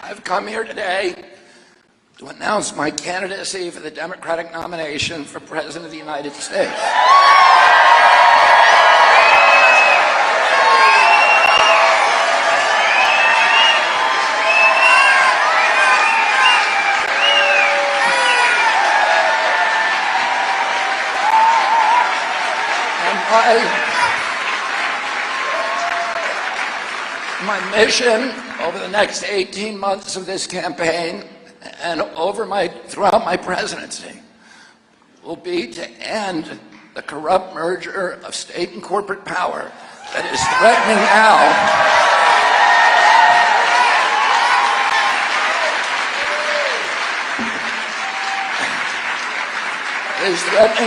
I've come here today to announce my candidacy for the Democratic nomination for President of the United States. My mission over the next 18 months of this campaign and throughout my presidency will be to end the corrupt merger of state and corporate power that is threatening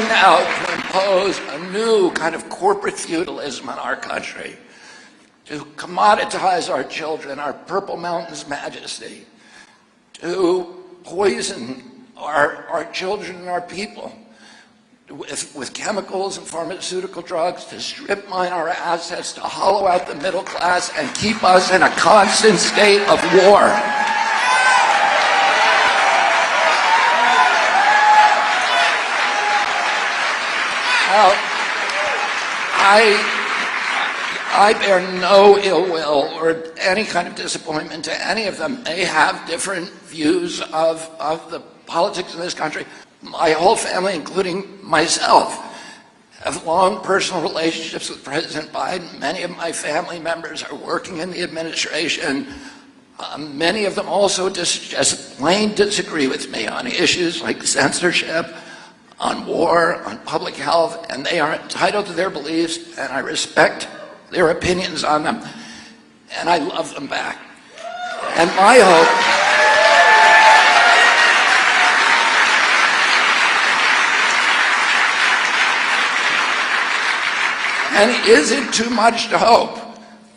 now to impose a new kind of corporate feudalism on our country, to commoditize our children, our Purple Mountain's majesty, to poison our children and our people with chemicals and pharmaceutical drugs, to strip mine our assets, to hollow out the middle class, and keep us in a constant state of war. Now, I bear no ill will or any kind of disappointment to any of them. They have different views of the politics in this country. My whole family, including myself, have long personal relationships with President Biden. Many of my family members are working in the administration. Many of them also just plain disagree with me on issues like censorship, on war, on public health, and they are entitled to their beliefs, and I respect their opinions on them, and I love them back. And my hope, and is it too much to hope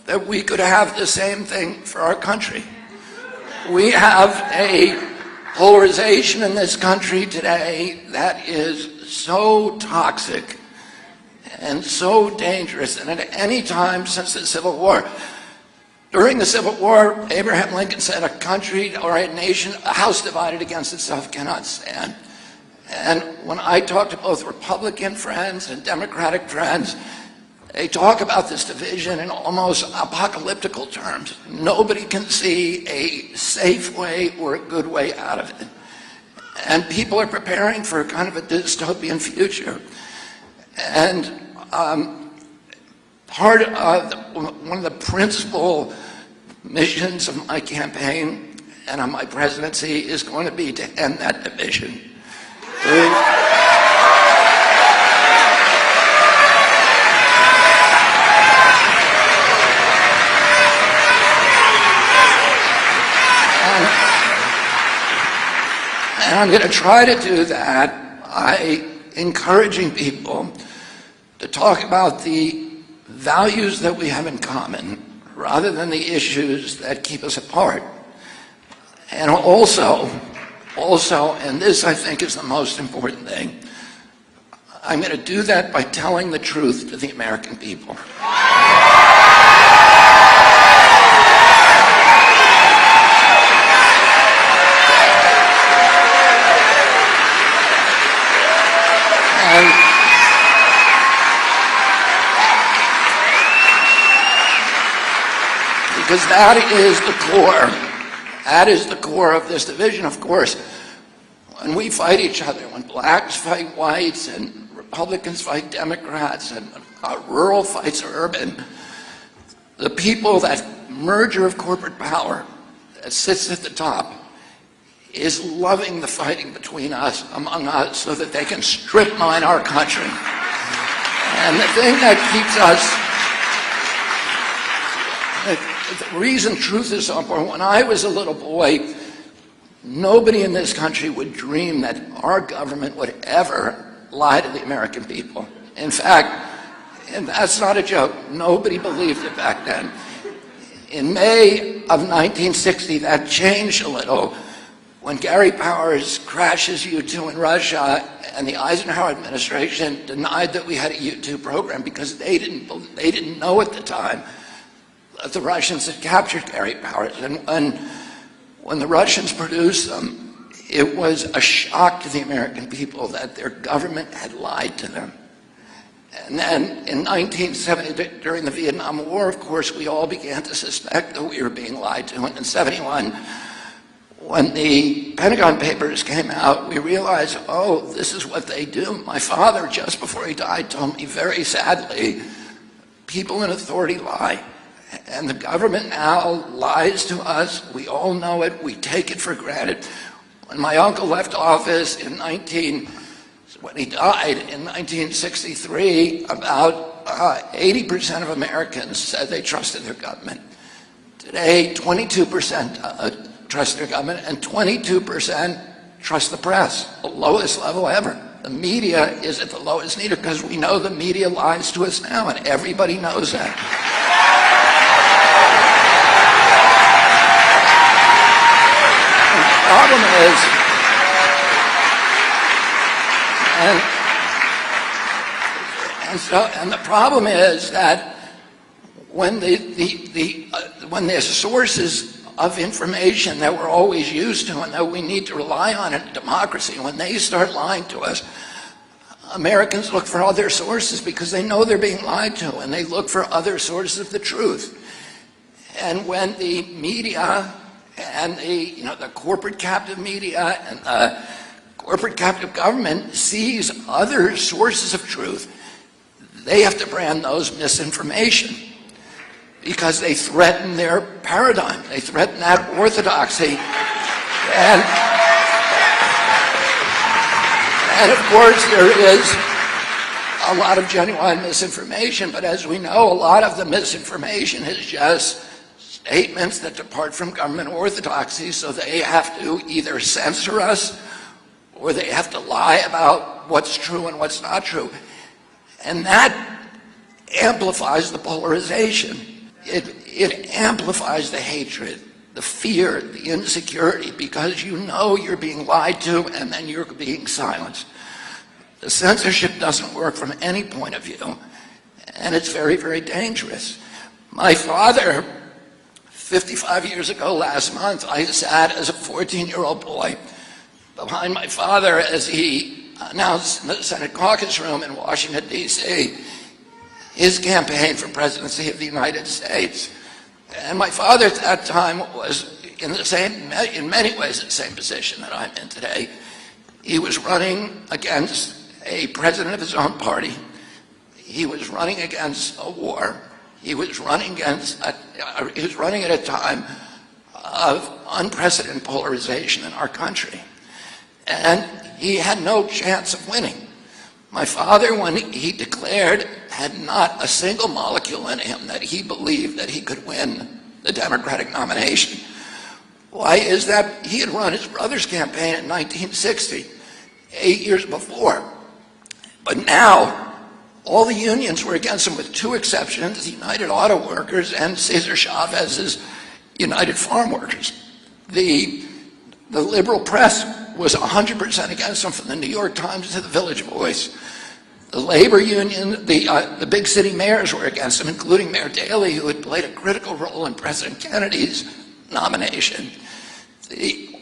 that we could have the same thing for our country? We have a polarization in this country today that is so toxic and so dangerous, and at any time since the Civil War. During the Civil War, Abraham Lincoln said, a country or a nation, a house divided against itself cannot stand. And when I talk to both Republican friends and Democratic friends, they talk about this division in almost apocalyptical terms. Nobody can see a safe way or a good way out of it. And people are preparing for kind of a dystopian future. And one of the principal missions of my campaign and of my presidency is going to be to end that division. And I'm going to try to do that by encouraging people to talk about the values that we have in common rather than the issues that keep us apart. And also, and this I think is the most important thing, I'm going to do that by telling the truth to the American people. Because that is the core of this division, of course. When we fight each other, when blacks fight whites and Republicans fight Democrats and rural fights urban, the people, that merger of corporate power that sits at the top, is loving the fighting between us, among us, so that they can strip mine our country. And the thing that keeps us, the reason truth is so important, when I was a little boy, nobody in this country would dream that our government would ever lie to the American people. In fact, and that's not a joke, nobody believed it back then. In May of 1960, that changed a little when Gary Powers crashes U-2 in Russia, and the Eisenhower administration denied that we had a U-2 program because they didn't know at the time that the Russians had captured Gary Powers. And When the Russians produced them, it was a shock to the American people that their government had lied to them. And then in 1970, during the Vietnam War, of course, we all began to suspect that we were being lied to. And in 71, when the Pentagon Papers came out, we realized, oh, this is what they do. My father, just before he died, told me very sadly, people in authority lie. And the government now lies to us. We all know it. We take it for granted. When my uncle left office when he died in 1963, about 80% of Americans said they trusted their government. Today, 22% trust their government, and 22% trust the press, the lowest level ever. The media is at the lowest neither, because we know the media lies to us now, and everybody knows that. The problem is, and the problem is that when the sources of information that we're always used to and that we need to rely on in a democracy, when they start lying to us, Americans look for other sources because they know they're being lied to, and they look for other sources of the truth. And when the media and the corporate captive media and the corporate captive government sees other sources of truth, they have to brand those misinformation because they threaten their paradigm. They threaten that orthodoxy. And of course, there is a lot of genuine misinformation, but as we know, a lot of the misinformation is just statements that depart from government orthodoxy, so they have to either censor us or they have to lie about what's true and what's not true. And that amplifies the polarization. It amplifies the hatred, the fear, the insecurity, because you know you're being lied to and then you're being silenced. The censorship doesn't work from any point of view, and it's very, very dangerous. My father, 55 years ago last month, I sat as a 14-year-old boy behind my father as he announced in the Senate caucus room in Washington, D.C., his campaign for presidency of the United States. And my father at that time was in many ways, the same position that I'm in today. He was running against a president of his own party. He was running against a war. He was running at a time of unprecedented polarization in our country. And he had no chance of winning. My father, when he declared, had not a single molecule in him that he believed that he could win the Democratic nomination. Why is that? He had run his brother's campaign in 1960, 8 years before. But now, all the unions were against him with two exceptions, the United Auto Workers and Cesar Chavez's United Farm Workers. The liberal press was 100% against him, from the New York Times to the Village Voice. The labor union, the big city mayors were against him, including Mayor Daley, who had played a critical role in President Kennedy's nomination.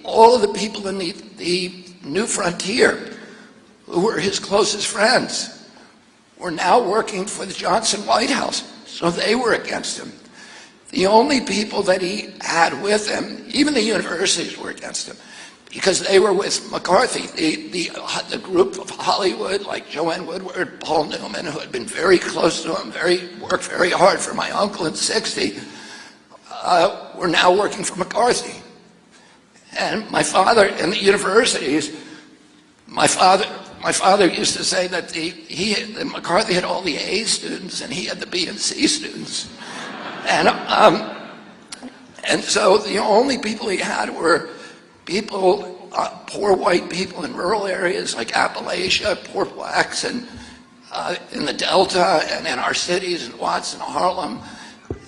All of the people in the New Frontier, who were his closest friends, were now working for the Johnson White House, so they were against him. The only people that he had with him, even the universities were against him, because they were with McCarthy. The group of Hollywood, like Joanne Woodward, Paul Newman, who had been very close to him, worked very hard for my uncle in '60, were now working for McCarthy. And my father, in the universities, my father used to say that McCarthy had all the A students and he had the B and C students. And so the only people he had were people, poor white people in rural areas like Appalachia, poor blacks in the Delta and in our cities in Watts and Harlem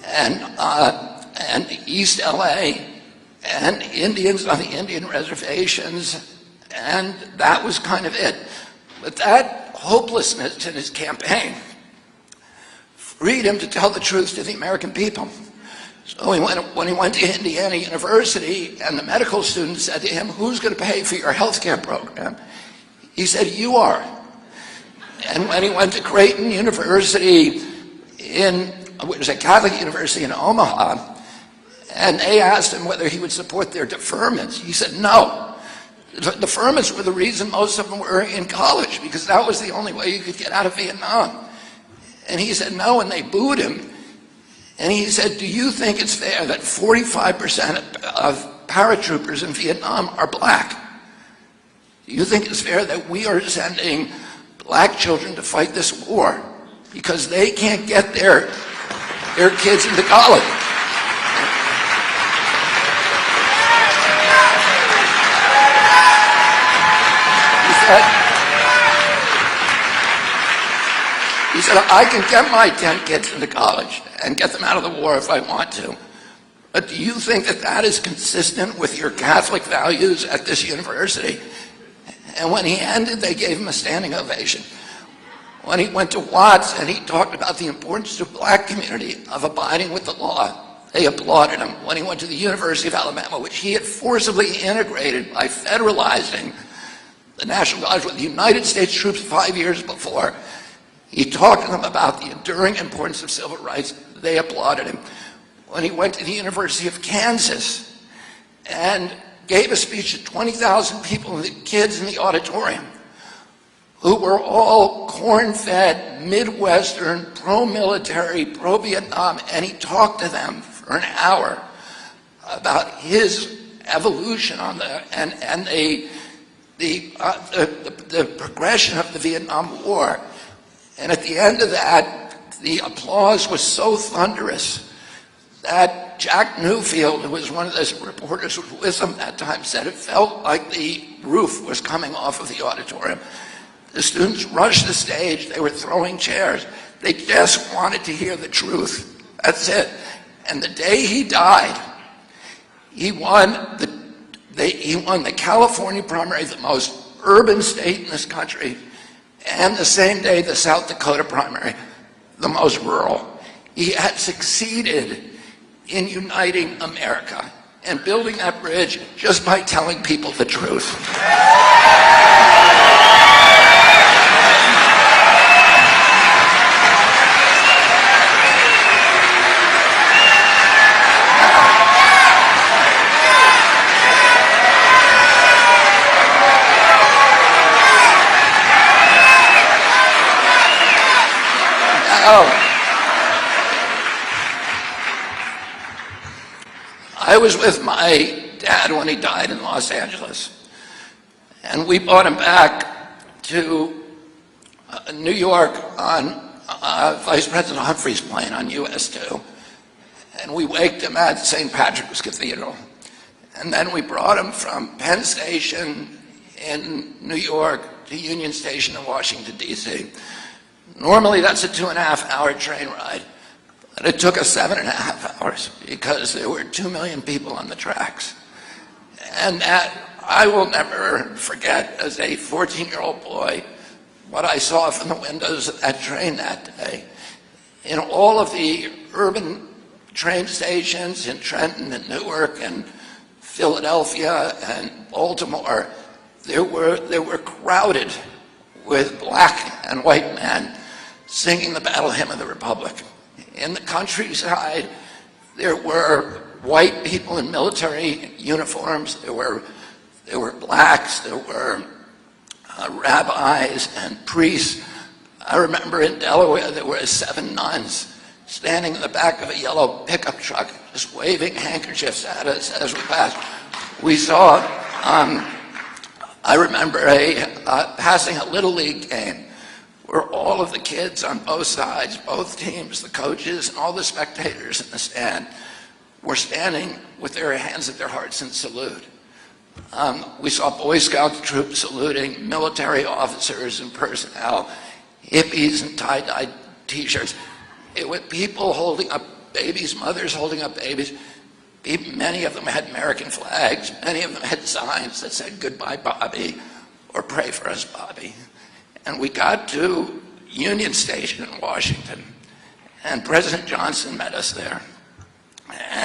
and East LA, and Indians on the Indian reservations, and that was kind of it. But that hopelessness in his campaign freed him to tell the truth to the American people. So when he went to Indiana University and the medical students said to him, "Who's going to pay for your health care program?" He said, "You are." And when he went to Creighton University, which was a Catholic university in Omaha, and they asked him whether he would support their deferments, he said no. The deferments were the reason most of them were in college, because that was the only way you could get out of Vietnam. And he said no, and they booed him. And he said, "Do you think it's fair that 45% of paratroopers in Vietnam are black? Do you think it's fair that we are sending black children to fight this war because they can't get their kids into college?" He said, "I can get my 10 kids into college and get them out of the war if I want to. But do you think that that is consistent with your Catholic values at this university?" And when he ended, they gave him a standing ovation. When he went to Watts and he talked about the importance to the black community of abiding with the law, they applauded him. When he went to the University of Alabama, which he had forcibly integrated by federalizing the National Guard with the United States troops 5 years before, he talked to them about the enduring importance of civil rights. They applauded him. When he went to the University of Kansas and gave a speech to 20,000 people, the kids in the auditorium, who were all corn-fed, Midwestern, pro-military, pro-Vietnam, and he talked to them for an hour about his evolution on the progression of the Vietnam War. And at the end of that, the applause was so thunderous that Jack Newfield, who was one of the reporters who was with him that time, said it felt like the roof was coming off of the auditorium. The students rushed the stage. They were throwing chairs. They just wanted to hear the truth. That's it. And the day he died, he won the California primary, the most urban state in this country, and the same day the South Dakota primary, the most rural. He had succeeded in uniting America and building that bridge just by telling people the truth. I was with my dad when he died in Los Angeles, and we brought him back to New York on Vice President Humphrey's plane on US-2, and we waked him at St. Patrick's Cathedral. And then we brought him from Penn Station in New York to Union Station in Washington, D.C. Normally that's a 2.5-hour train ride. But it took us 7.5 hours because there were 2 million people on the tracks. And that, I will never forget, as a 14-year-old boy, what I saw from the windows of that train that day. In all of the urban train stations in Trenton and Newark and Philadelphia and Baltimore, they were crowded with black and white men singing the battle hymn of the Republic. In the countryside, there were white people in military uniforms, there were blacks, there were rabbis and priests. I remember in Delaware there were 7 nuns standing in the back of a yellow pickup truck just waving handkerchiefs at us as we passed. We saw, I remember passing a Little League game where all of the kids on both sides, both teams, the coaches, and all the spectators in the stand were standing with their hands at their hearts in salute. We saw Boy Scout troops saluting, military officers and personnel, hippies and tie-dye t-shirts. It was people holding up babies, mothers holding up babies. Many of them had American flags. Many of them had signs that said, "Goodbye, Bobby," or "Pray for us, Bobby." And we got to Union Station in Washington, and President Johnson met us there.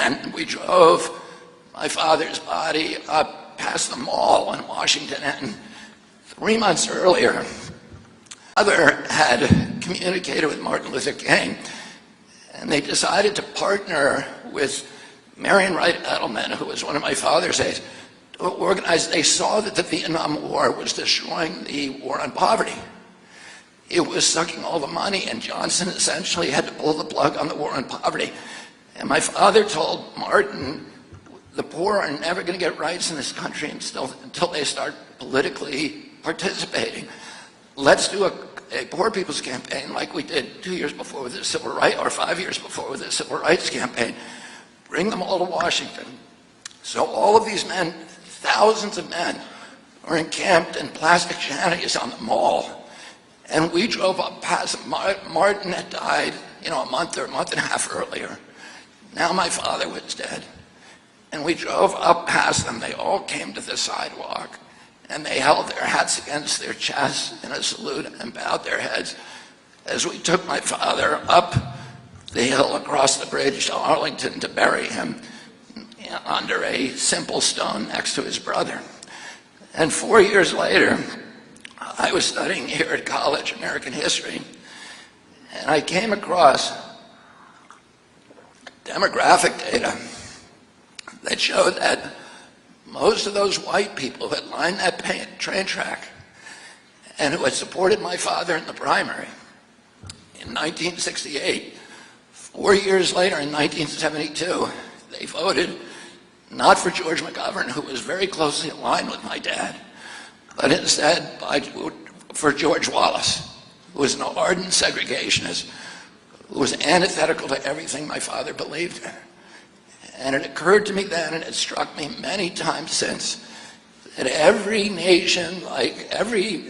and we drove my father's body up past the mall in Washington. And 3 months earlier, my father had communicated with Martin Luther King, and they decided to partner with Marion Wright Edelman, who was one of my father's aides, to organize. They saw that the Vietnam War was destroying the war on poverty. It was sucking all the money, and Johnson essentially had to pull the plug on the war on poverty. And my father told Martin, the poor are never going to get rights in this country until they start politically participating. Let's do a poor people's campaign like we did 2 years before with the civil rights, or 5 years before with the civil rights campaign. Bring them all to Washington. So all of these men, thousands of men, were encamped in plastic shanties on the mall. And we drove up past them. Martin had died, a month or a month and a half earlier. Now my father was dead. And we drove up past them. They all came to the sidewalk, and they held their hats against their chests in a salute and bowed their heads as we took my father up the hill across the bridge to Arlington to bury him under a simple stone next to his brother. And 4 years later, I was studying here at college, American history, and I came across demographic data that showed that most of those white people who had lined that train track and who had supported my father in the primary in 1968, 4 years later in 1972, they voted not for George McGovern, who was very closely aligned with my dad, but instead for George Wallace, who was an ardent segregationist, who was antithetical to everything my father believed in. And it occurred to me then, and it struck me many times since, that every nation, like every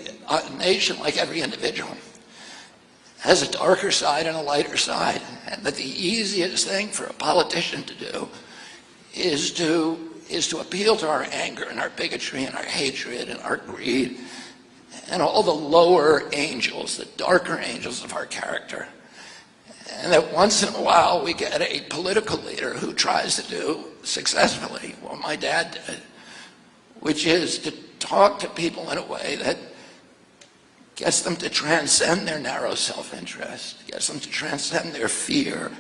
individual, has a darker side and a lighter side, and that the easiest thing for a politician to do is to appeal to our anger and our bigotry and our hatred and our greed and all the lower angels, the darker angels of our character. And that once in a while we get a political leader who tries to do successfully what my dad did, which is to talk to people in a way that gets them to transcend their narrow self-interest, gets them to transcend their fear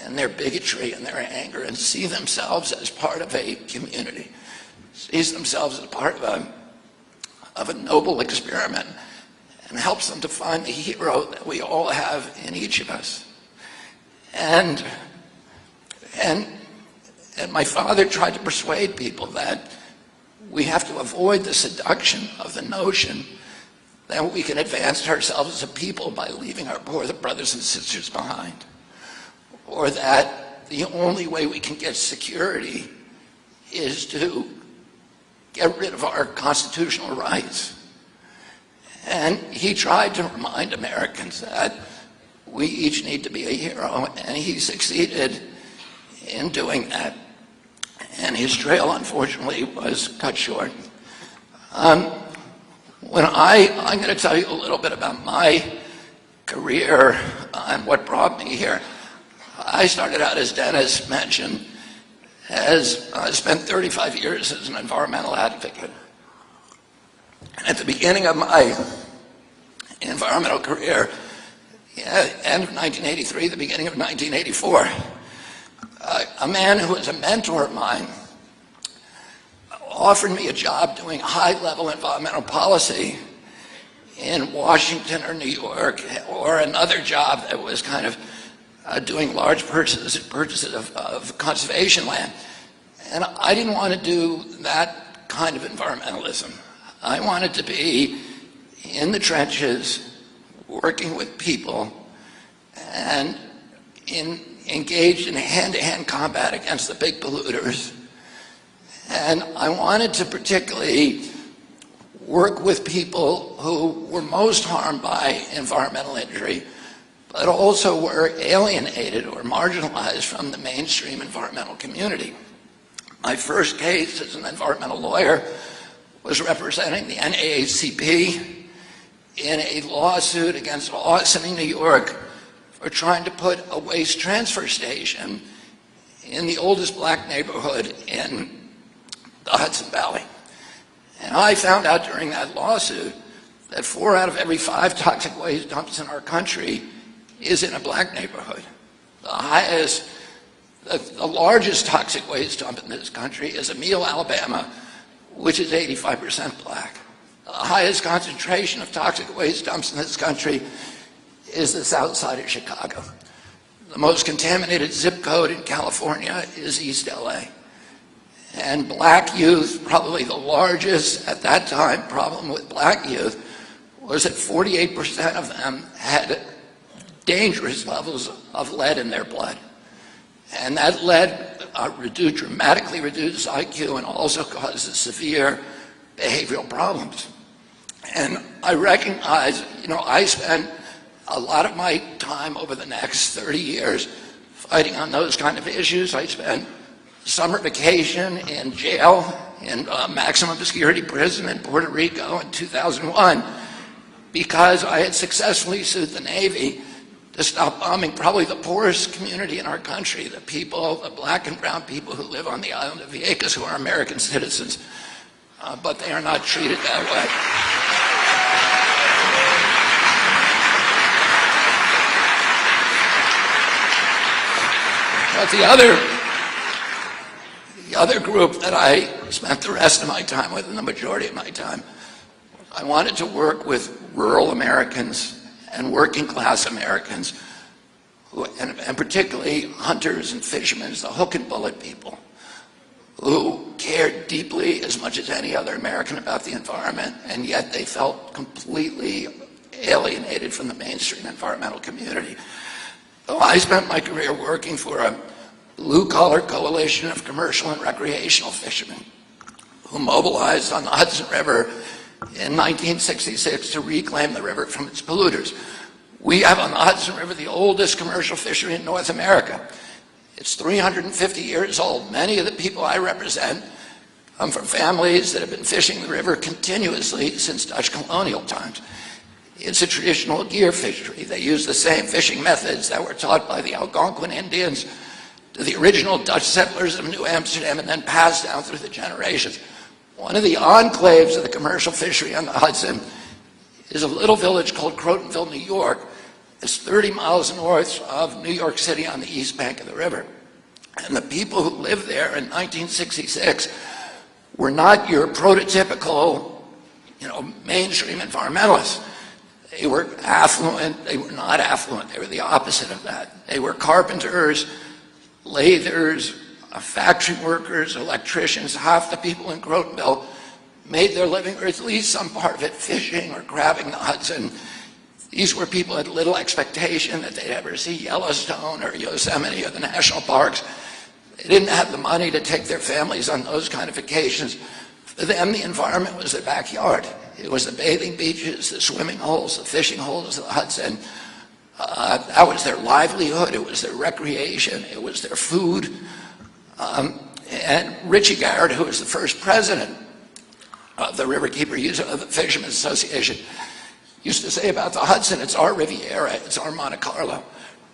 and their bigotry and their anger, and see themselves as part of a community, sees themselves as part of a noble experiment, and helps them to find the hero that we all have in each of us. And my father tried to persuade people that we have to avoid the seduction of the notion that we can advance ourselves as a people by leaving our poor brothers and sisters behind, or that the only way we can get security is to get rid of our constitutional rights. And he tried to remind Americans that we each need to be a hero, and he succeeded in doing that. And his trail, unfortunately, was cut short. I'm going to tell you a little bit about my career and what brought me here. I started out, as Dennis mentioned, as I spent 35 years as an environmental advocate. And at the beginning of my environmental career, end of 1983, the beginning of 1984, a man who was a mentor of mine offered me a job doing high-level environmental policy in Washington or New York, or another job that was kind of doing large purchases of conservation land. And I didn't want to do that kind of environmentalism. I wanted to be in the trenches, working with people, and engaged in hand-to-hand combat against the big polluters. And I wanted to particularly work with people who were most harmed by environmental injury, but also were alienated or marginalized from the mainstream environmental community. My first case as an environmental lawyer was representing the NAACP in a lawsuit against Austin, New York, for trying to put a waste transfer station in the oldest black neighborhood in the Hudson Valley. And I found out during that lawsuit that 4 out of every 5 toxic waste dumps in our country is in a black neighborhood. The largest toxic waste dump in this country is Emile, Alabama, which is 85% black. The highest concentration of toxic waste dumps in this country is the south side of Chicago. The most contaminated zip code in California is East LA. And black youth, probably the largest at that time problem with black youth, was that 48% of them had dangerous levels of lead in their blood. And that lead dramatically reduced IQ and also causes severe behavioral problems. And I recognize, I spent a lot of my time over the next 30 years fighting on those kind of issues. I spent summer vacation in jail in maximum security prison in Puerto Rico in 2001 because I had successfully sued the Navy to stop bombing probably the poorest community in our country, the black and brown people who live on the island of Vieques, who are American citizens, but they are not treated that way. But the other group that I spent the rest of my time with, and the majority of my time, I wanted to work with rural Americans and working class Americans, and particularly hunters and fishermen, the hook and bullet people, who cared deeply as much as any other American about the environment, and yet they felt completely alienated from the mainstream environmental community. So I spent my career working for a blue-collar coalition of commercial and recreational fishermen who mobilized on the Hudson River in 1966 to reclaim the river from its polluters. We have on the Hudson River the oldest commercial fishery in North America. It's 350 years old. Many of the people I represent come from families that have been fishing the river continuously since Dutch colonial times. It's a traditional gear fishery. They use the same fishing methods that were taught by the Algonquin Indians to the original Dutch settlers of New Amsterdam and then passed down through the generations. One of the enclaves of the commercial fishery on the Hudson is a little village called Crotonville, New York. It's 30 miles north of New York City on the east bank of the river. And the people who lived there in 1966 were not your prototypical, mainstream environmentalists. They were affluent, they were not affluent, they were the opposite of that. They were carpenters, lathers, factory workers, electricians. Half the people in Crotonville made their living, or at least some part of it, fishing or crabbing the Hudson. These were people who had little expectation that they'd ever see Yellowstone or Yosemite or the national parks. They didn't have the money to take their families on those kind of vacations. For them, the environment was their backyard. It was the bathing beaches, the swimming holes, the fishing holes of the Hudson. That was their livelihood. It was their recreation. It was their food. And Richie Garrett, who was the first president of the Riverkeeper of the Fishermen's Association, used to say about the Hudson, it's our Riviera, it's our Monte Carlo.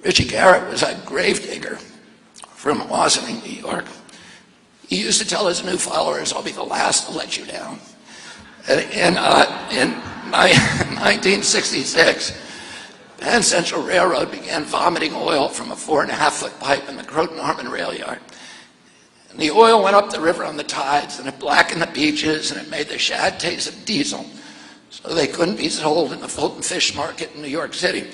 Richie Garrett was a gravedigger from Wassering, New York. He used to tell his new followers, I'll be the last to let you down. In 1966, Penn Central Railroad began vomiting oil from a 4.5-foot pipe in the Croton-Harmon rail yard. And the oil went up the river on the tides, and it blackened the beaches, and it made the shad taste of diesel. So they couldn't be sold in the Fulton Fish Market in New York City.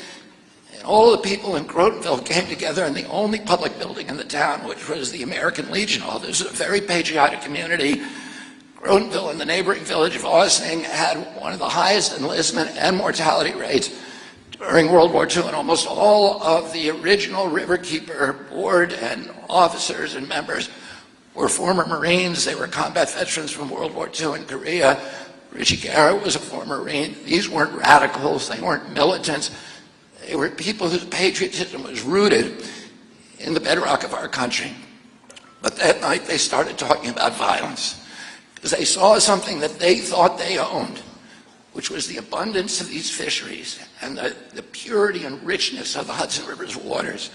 And all the people in Crotonville came together in the only public building in the town, which was the American Legion Hall. This was a very patriotic community. Crotonville and the neighboring village of Ossining had one of the highest enlistment and mortality rates during World War II, and almost all of the original Riverkeeper board and officers and members were former Marines. They were combat veterans from World War II in Korea. Richie Garrett was a former Marine. These weren't radicals. They weren't militants. They were people whose patriotism was rooted in the bedrock of our country. But that night they started talking about violence because they saw something that they thought they owned, which was the abundance of these fisheries and the purity and richness of the Hudson River's waters.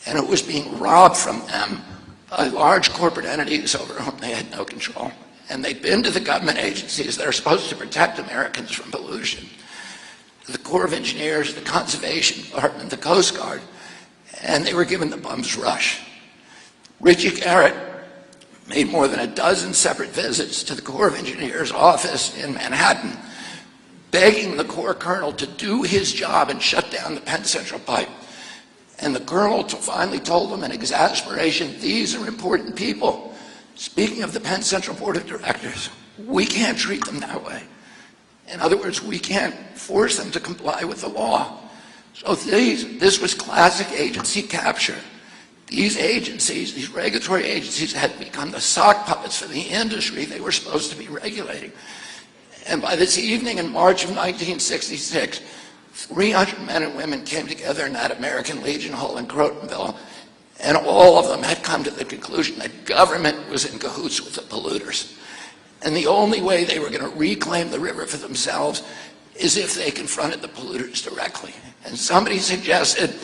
And it was being robbed from them large corporate entities over whom they had no control. And they'd been to the government agencies that are supposed to protect Americans from pollution, the Corps of Engineers, the Conservation Department, the Coast Guard, and they were given the bum's rush. Richie Garrett made more than a dozen separate visits to the Corps of Engineers office in Manhattan, begging the Corps colonel to do his job and shut down the Penn Central pipe. And the colonel finally told them in exasperation, these are important people. Speaking of the Penn Central Board of Directors, we can't treat them that way. In other words, we can't force them to comply with the law. So this was classic agency capture. These agencies, these regulatory agencies, had become the sock puppets for the industry they were supposed to be regulating. And by this evening in March of 1966, 300 men and women came together in that American Legion Hall in Crotonville, and all of them had come to the conclusion that government was in cahoots with the polluters. And the only way they were going to reclaim the river for themselves is if they confronted the polluters directly. And somebody suggested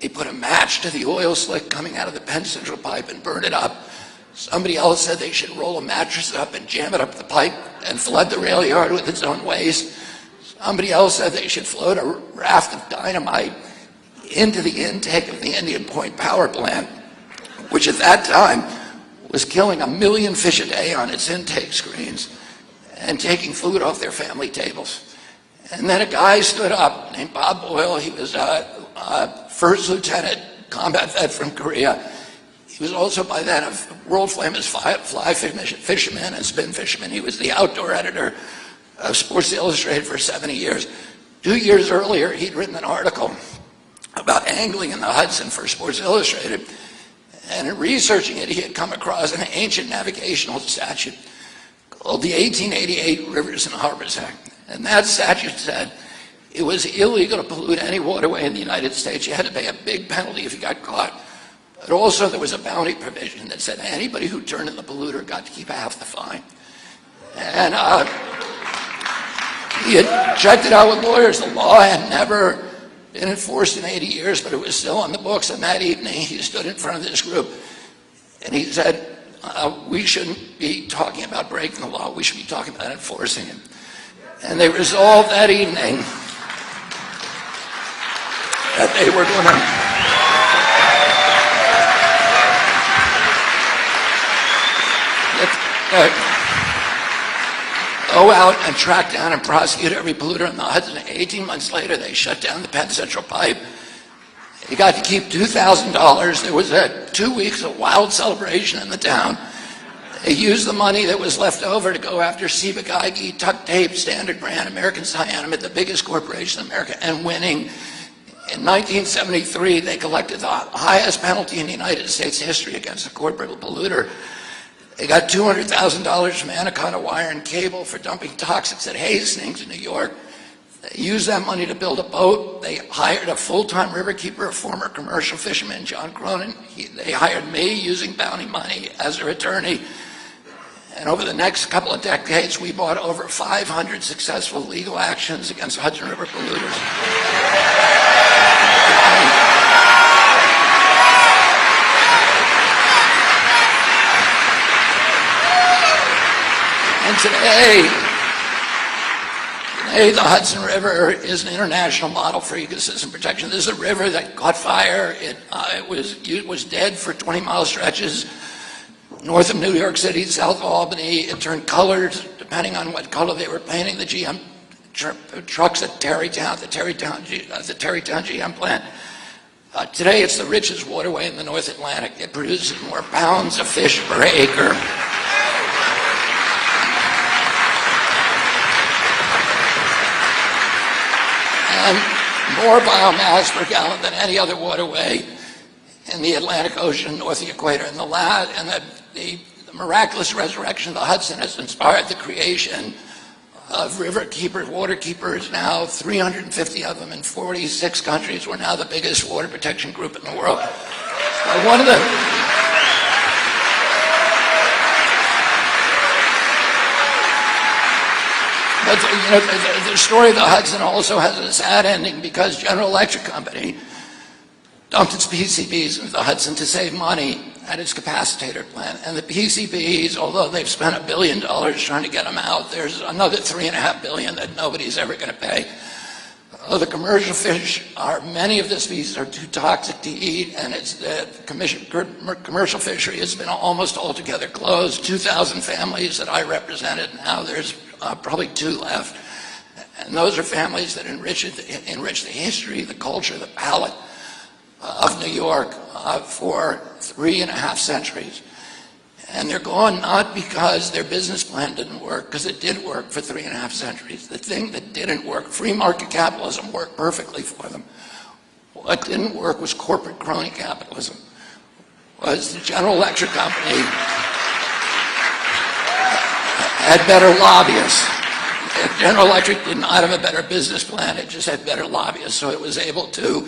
they put a match to the oil slick coming out of the Penn Central pipe and burn it up. Somebody else said they should roll a mattress up and jam it up the pipe and flood the rail yard with its own waste. Somebody else said they should float a raft of dynamite into the intake of the Indian Point power plant, which at that time was killing 1 million fish a day on its intake screens and taking food off their family tables. And then a guy stood up named Bob Boyle. He was a first lieutenant combat vet from Korea. He was also by then a world famous fly fisherman and spin fisherman. He was the outdoor editor of Sports Illustrated for 70 years. 2 years earlier, he'd written an article about angling in the Hudson for Sports Illustrated. And in researching it, he had come across an ancient navigational statute called the 1888 Rivers and Harbors Act. And that statute said it was illegal to pollute any waterway in the United States. You had to pay a big penalty if you got caught. But also there was a bounty provision that said anybody who turned in the polluter got to keep half the fine. And he had checked it out with lawyers. The law had never been enforced in 80 years, but it was still on the books. And that evening he stood in front of this group and he said, we shouldn't be talking about breaking the law, we should be talking about enforcing it. And they resolved that evening that they were going to go out and track down and prosecute every polluter in the Hudson. 18 months later, they shut down the Penn Central pipe. They got to keep $2,000. There was 2 weeks of wild celebration in the town. They used the money that was left over to go after Ciba Geigy, Tuck Tape, Standard Brand, American Cyanamid, the biggest corporation in America, and winning. In 1973, they collected the highest penalty in the United States history against a corporate polluter. They got $200,000 from Anaconda Wire and Cable for dumping toxics at Hastings in New York. They used that money to build a boat. They hired a full-time riverkeeper, a former commercial fisherman, John Cronin. They hired me using bounty money as their attorney. And over the next couple of decades, we bought over 500 successful legal actions against Hudson River polluters. And today, the Hudson River is an international model for ecosystem protection. This is a river that caught fire. It was dead for 20-mile stretches north of New York City, south of Albany. It turned colors depending on what color they were painting the GM trucks at Terrytown, the Terrytown GM plant. Today, it's the richest waterway in the North Atlantic. It produces more pounds of fish per acre. And more biomass per gallon than any other waterway in the Atlantic Ocean north of the equator. And the miraculous resurrection of the Hudson has inspired the creation of river keepers, water keepers, now 350 of them in 46 countries. We're now the biggest water protection group in the world. One of But the story of the Hudson also has a sad ending because General Electric Company dumped its PCBs into the Hudson to save money. at its capacitator plant. And the PCBs, although they've spent $1 billion trying to get them out, there's another $3.5 billion that nobody's ever going to pay. The commercial fish many of the species are too toxic to eat, and the commercial fishery has been almost altogether closed. 2,000 families that I represented, now there's probably 2 left. And those are families that enrich the history, the culture, the palate of New York for 3.5 centuries. And they're gone not because their business plan didn't work, because it did work for 3.5 centuries. The thing that didn't work, free market capitalism worked perfectly for them. What didn't work was corporate crony capitalism. Was the General Electric Company had better lobbyists. General Electric did not have a better business plan, it just had better lobbyists, so it was able to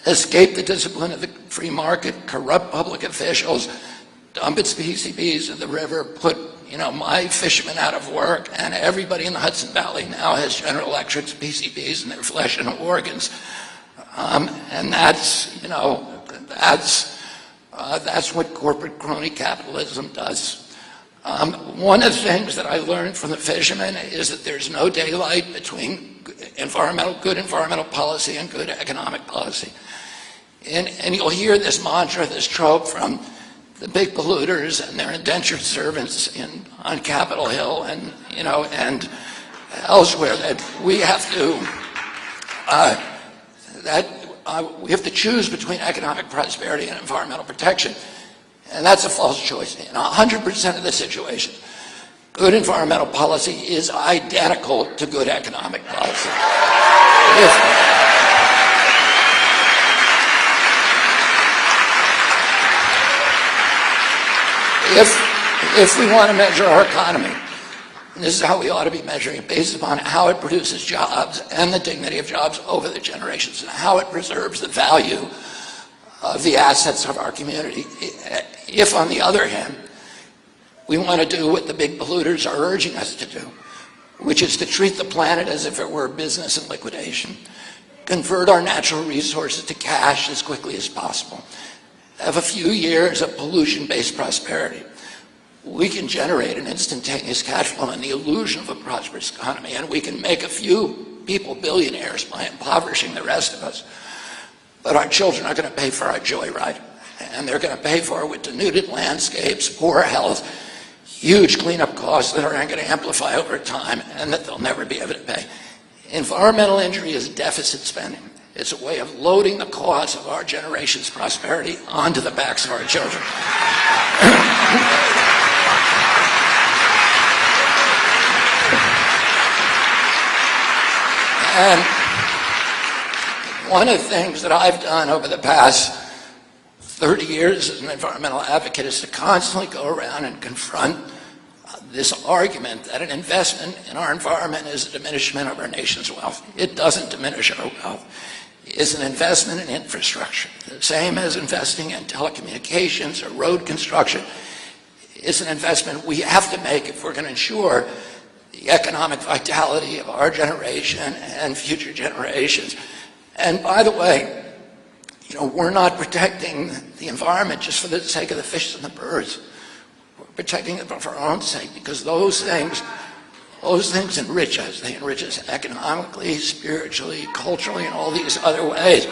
escape the discipline of the free market, corrupt public officials, dump its PCBs in the river, put my fishermen out of work, and everybody in the Hudson Valley now has General Electric's PCBs in their flesh and organs. And that's what corporate crony capitalism does. One of the things that I learned from the fishermen is that there's no daylight between good environmental policy and good economic policy. And you'll hear this mantra, this trope from the big polluters and their indentured servants on Capitol Hill and elsewhere, that we have to choose between economic prosperity and environmental protection. And that's a false choice. In 100% of the situation, good environmental policy is identical to good economic policy. If we want to measure our economy, and this is how we ought to be measuring it, based upon how it produces jobs and the dignity of jobs over the generations, and how it preserves the value of the assets of our community. If, on the other hand, we want to do what the big polluters are urging us to do, which is to treat the planet as if it were a business in liquidation, convert our natural resources to cash as quickly as possible, have a few years of pollution-based prosperity, we can generate an instantaneous cash flow and the illusion of a prosperous economy, and we can make a few people billionaires by impoverishing the rest of us. But our children are going to pay for our joyride, and they're going to pay for it with denuded landscapes, poor health, huge cleanup costs that are going to amplify over time and that they'll never be able to pay. Environmental injury is deficit spending. It's a way of loading the cost of our generation's prosperity onto the backs of our children. And one of the things that I've done over the past 30 years as an environmental advocate is to constantly go around and confront this argument that an investment in our environment is a diminishment of our nation's wealth. It doesn't diminish our wealth. It's an investment in infrastructure, the same as investing in telecommunications or road construction. It's an investment we have to make if we're going to ensure the economic vitality of our generation and future generations. And by the way, we're not protecting the environment just for the sake of the fish and the birds. We're protecting it for our own sake, because those things enrich us. They enrich us economically, spiritually, culturally, and all these other ways.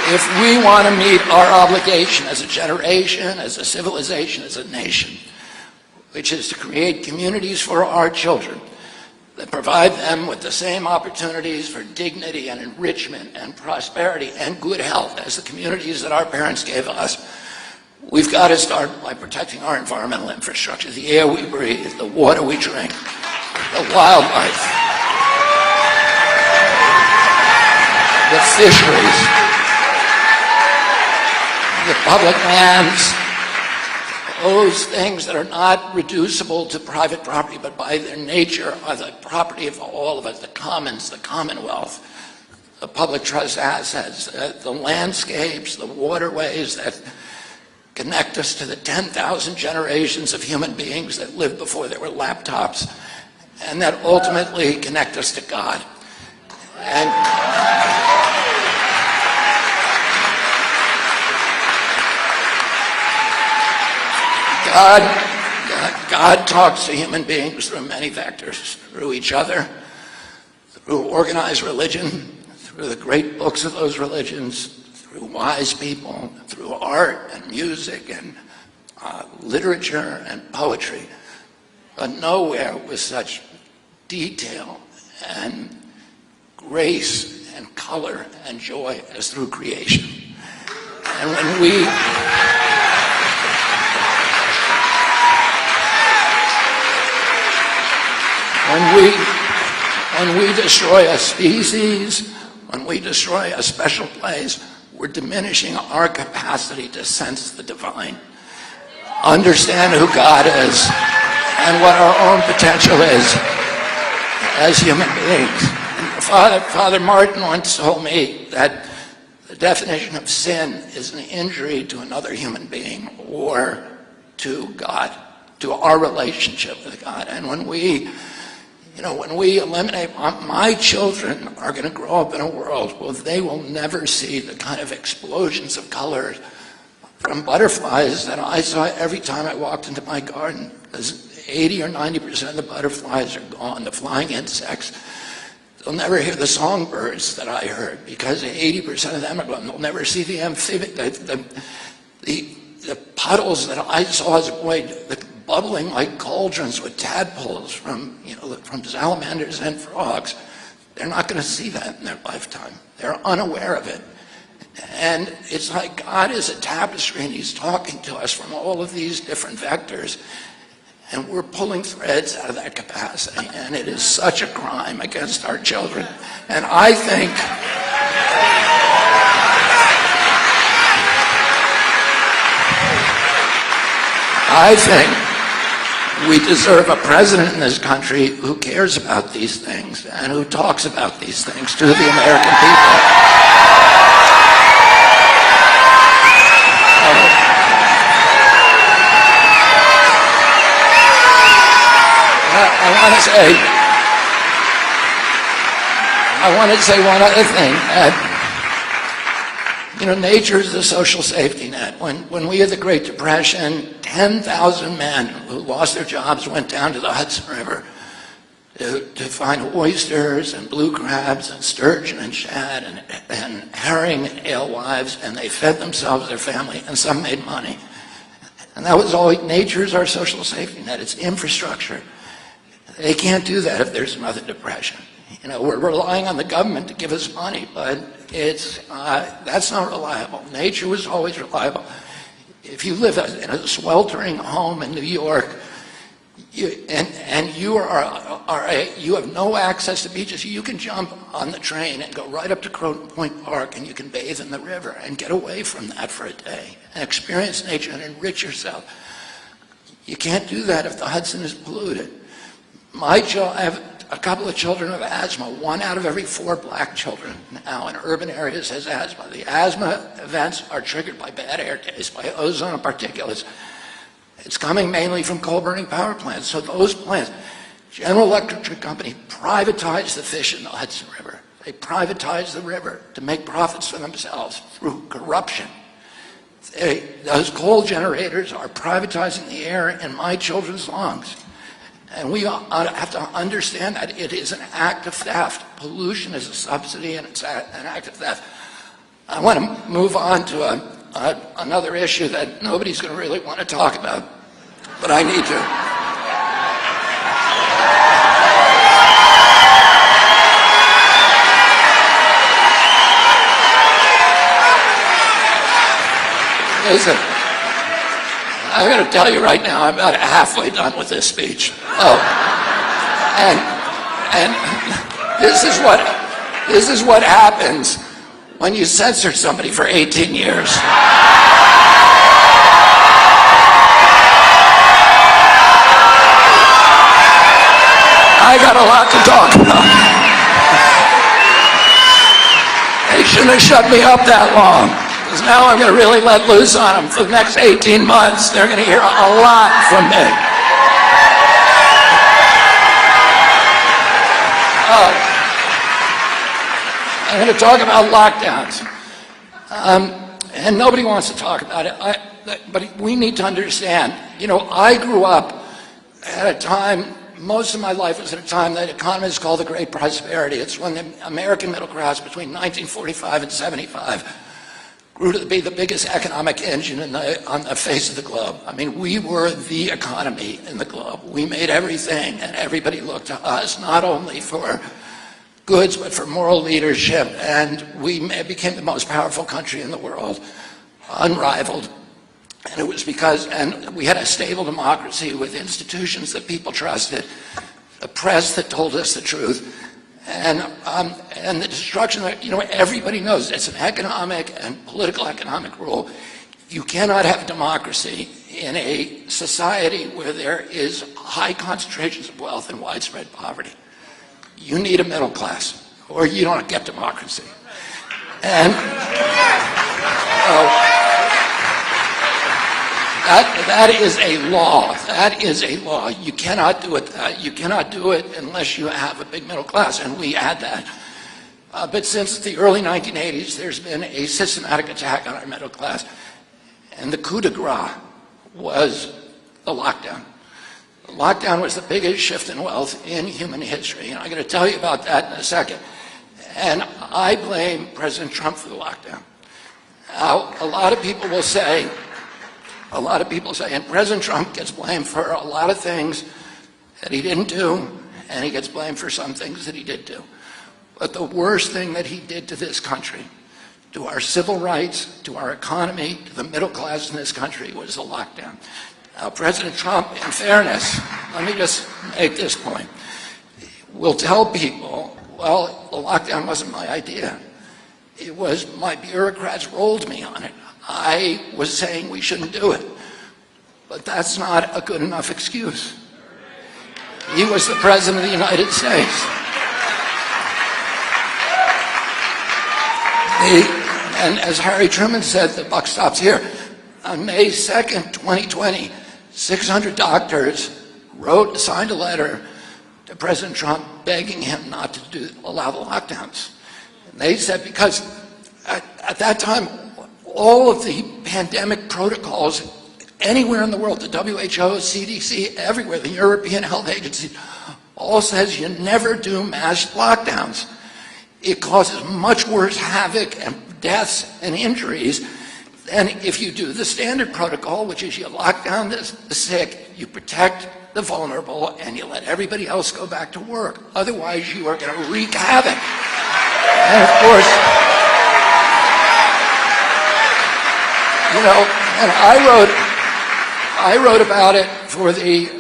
If we want to meet our obligation as a generation, as a civilization, as a nation, which is to create communities for our children that provide them with the same opportunities for dignity and enrichment and prosperity and good health as the communities that our parents gave us, we've got to start by protecting our environmental infrastructure, the air we breathe, the water we drink, the wildlife, the fisheries, the public lands, those things that are not reducible to private property, but by their nature are the property of all of us, the commons, the commonwealth, the public trust assets, the landscapes, the waterways that connect us to the 10,000 generations of human beings that lived before there were laptops, and that ultimately connect us to God. And God talks to human beings through many vectors, through each other, through organized religion, through the great books of those religions, through wise people, through art and music and literature and poetry, but nowhere with such detail and grace and color and joy as through creation. And when we destroy a species, when we destroy a special place, we're diminishing our capacity to sense the divine, understand who God is, and what our own potential is as human beings. And Father Martin once told me that the definition of sin is an injury to another human being or to God, to our relationship with God. And when we eliminate, my children are going to grow up in a world where they will never see the kind of explosions of color from butterflies that I saw every time I walked into my garden. Because 80 or 90% of the butterflies are gone, the flying insects. They'll never hear the songbirds that I heard because 80% of them are gone. They'll never see the amphibian, the puddles that I saw as a boy, bubbling like cauldrons with tadpoles from salamanders and frogs. They're not going to see that in their lifetime. They're unaware of it. And it's like God is a tapestry and he's talking to us from all of these different vectors. And we're pulling threads out of that capacity. And it is such a crime against our children. And I think we deserve a president in this country who cares about these things and who talks about these things to the American people. I want to say one other thing. Nature is a social safety net. When we had the Great Depression, 10,000 men who lost their jobs went down to the Hudson River to find oysters and blue crabs and sturgeon and shad and herring and alewives, and they fed themselves, their family, and some made money. And that was all. Nature's our social safety net. It's infrastructure. They can't do that if there's another depression. We're relying on the government to give us money, but that's not reliable. Nature was always reliable. If you live in a sweltering home in New York, you have no access to beaches, you can jump on the train and go right up to Croton Point Park and you can bathe in the river and get away from that for a day and experience nature and enrich yourself. You can't do that if the Hudson is polluted. I have a couple of children with asthma. 1 out of every 4 black children now in urban areas has asthma. The asthma events are triggered by bad air days, by ozone and particulates. It's coming mainly from coal-burning power plants. So those plants, General Electric Company privatized the fish in the Hudson River. They privatized the river to make profits for themselves through corruption. Those coal generators are privatizing the air in my children's lungs. And we have to understand that it is an act of theft. Pollution is a subsidy and it's an act of theft. I want to move on to another issue that nobody's going to really want to talk about, but I need to. Listen, I'm going to tell you right now, I'm about halfway done with this speech. And this is what happens when you censor somebody for 18 years. I got a lot to talk about. They shouldn't have shut me up that long. Because now I'm going to really let loose on them. For the next 18 months, they're going to hear a lot from me. I'm going to talk about lockdowns. And nobody wants to talk about it, but we need to understand. You know, I grew up at a time, most of my life was at a time that economists call the Great Prosperity. It's when the American middle class between 1945 and 75 grew to be the biggest economic engine on the face of the globe. I mean, we were the economy in the globe. We made everything, and everybody looked to us, not only for goods, but for moral leadership, and we became the most powerful country in the world, unrivaled. And it was because, and we had a stable democracy with institutions that people trusted, a press that told us the truth, and the destruction that, you know, everybody knows it's an economic and political economic rule. You cannot have democracy in a society where there is high concentrations of wealth and widespread poverty. You need a middle class, or you don't get democracy. And that is a law. That is a law. You cannot do it. You cannot do it unless you have a big middle class, and we had that. But since the early 1980s, there's been a systematic attack on our middle class, and the coup de grace was the lockdown. The lockdown was the biggest shift in wealth in human history, and I'm going to tell you about that in a second. And I blame President Trump for the lockdown. Now, a lot of people say, and President Trump gets blamed for a lot of things that he didn't do, and he gets blamed for some things that he did do. But the worst thing that he did to this country, to our civil rights, to our economy, to the middle class in this country, was the lockdown. Now, President Trump, in fairness, let me just make this point, will tell people, well, the lockdown wasn't my idea. It was my bureaucrats rolled me on it. I was saying we shouldn't do it. But that's not a good enough excuse. He was the President of the United States. And as Harry Truman said, the buck stops here. On May 2nd, 2020, 600 doctors signed a letter to President Trump begging him not to allow the lockdowns. And they said because at that time, all of the pandemic protocols anywhere in the world, the WHO, CDC, everywhere, the European Health Agency, all says you never do mass lockdowns. It causes much worse havoc and deaths and injuries than if you do the standard protocol, which is you lock down the sick, you protect the vulnerable, and you let everybody else go back to work. Otherwise, you are going to wreak havoc. And of course, you know, and I wrote about it for the,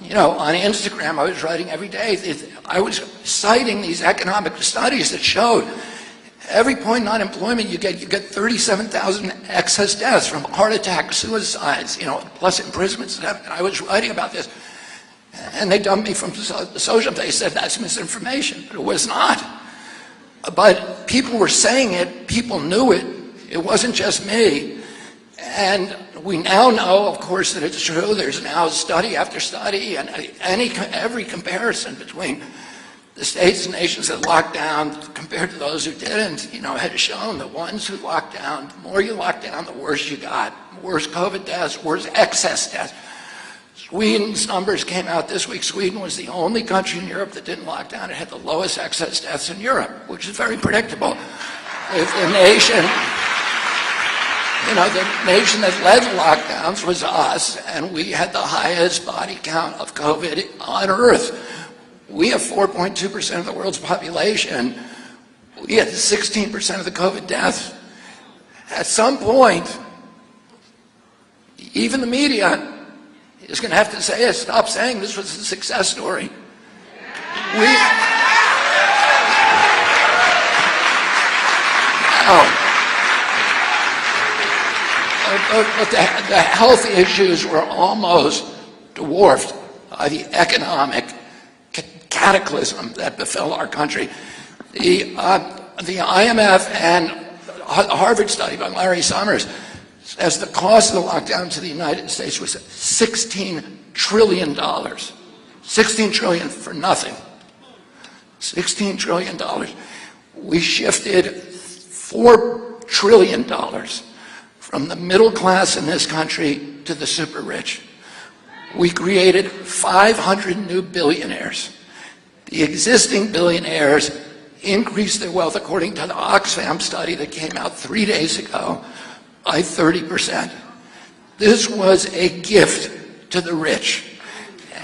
you know, on Instagram. I was writing every day. I was citing these economic studies that showed every point in unemployment you get 37,000 excess deaths from heart attacks, suicides, you know, plus imprisonments. And I was writing about this, and they dumped me from the social. They said that's misinformation, but it was not. But people were saying it. People knew it. It wasn't just me. And we now know, of course, that it's true. There's now study after study, and every comparison between the states and nations that locked down compared to those who didn't, you know, had shown the ones who locked down, the more you locked down, the worse you got. Worse COVID deaths, worse excess deaths. Sweden's numbers came out this week. Sweden was the only country in Europe that didn't lock down. It had the lowest excess deaths in Europe, which is very predictable. If the nation, you know, the nation that led the lockdowns was us, and we had the highest body count of COVID on Earth. We have 4.2% of the world's population. We had 16% of the COVID deaths. At some point, even the media is going to have to say, stop saying this was a success story. But the health issues were almost dwarfed by the economic cataclysm that befell our country. The IMF and a Harvard study by Larry Summers says the cost of the lockdown to the United States was $16 trillion. $16 trillion for nothing. $16 trillion. We shifted $4 trillion from the middle class in this country to the super rich. We created 500 new billionaires. The existing billionaires increased their wealth, according to the Oxfam study that came out 3 days ago, by 30%. This was a gift to the rich.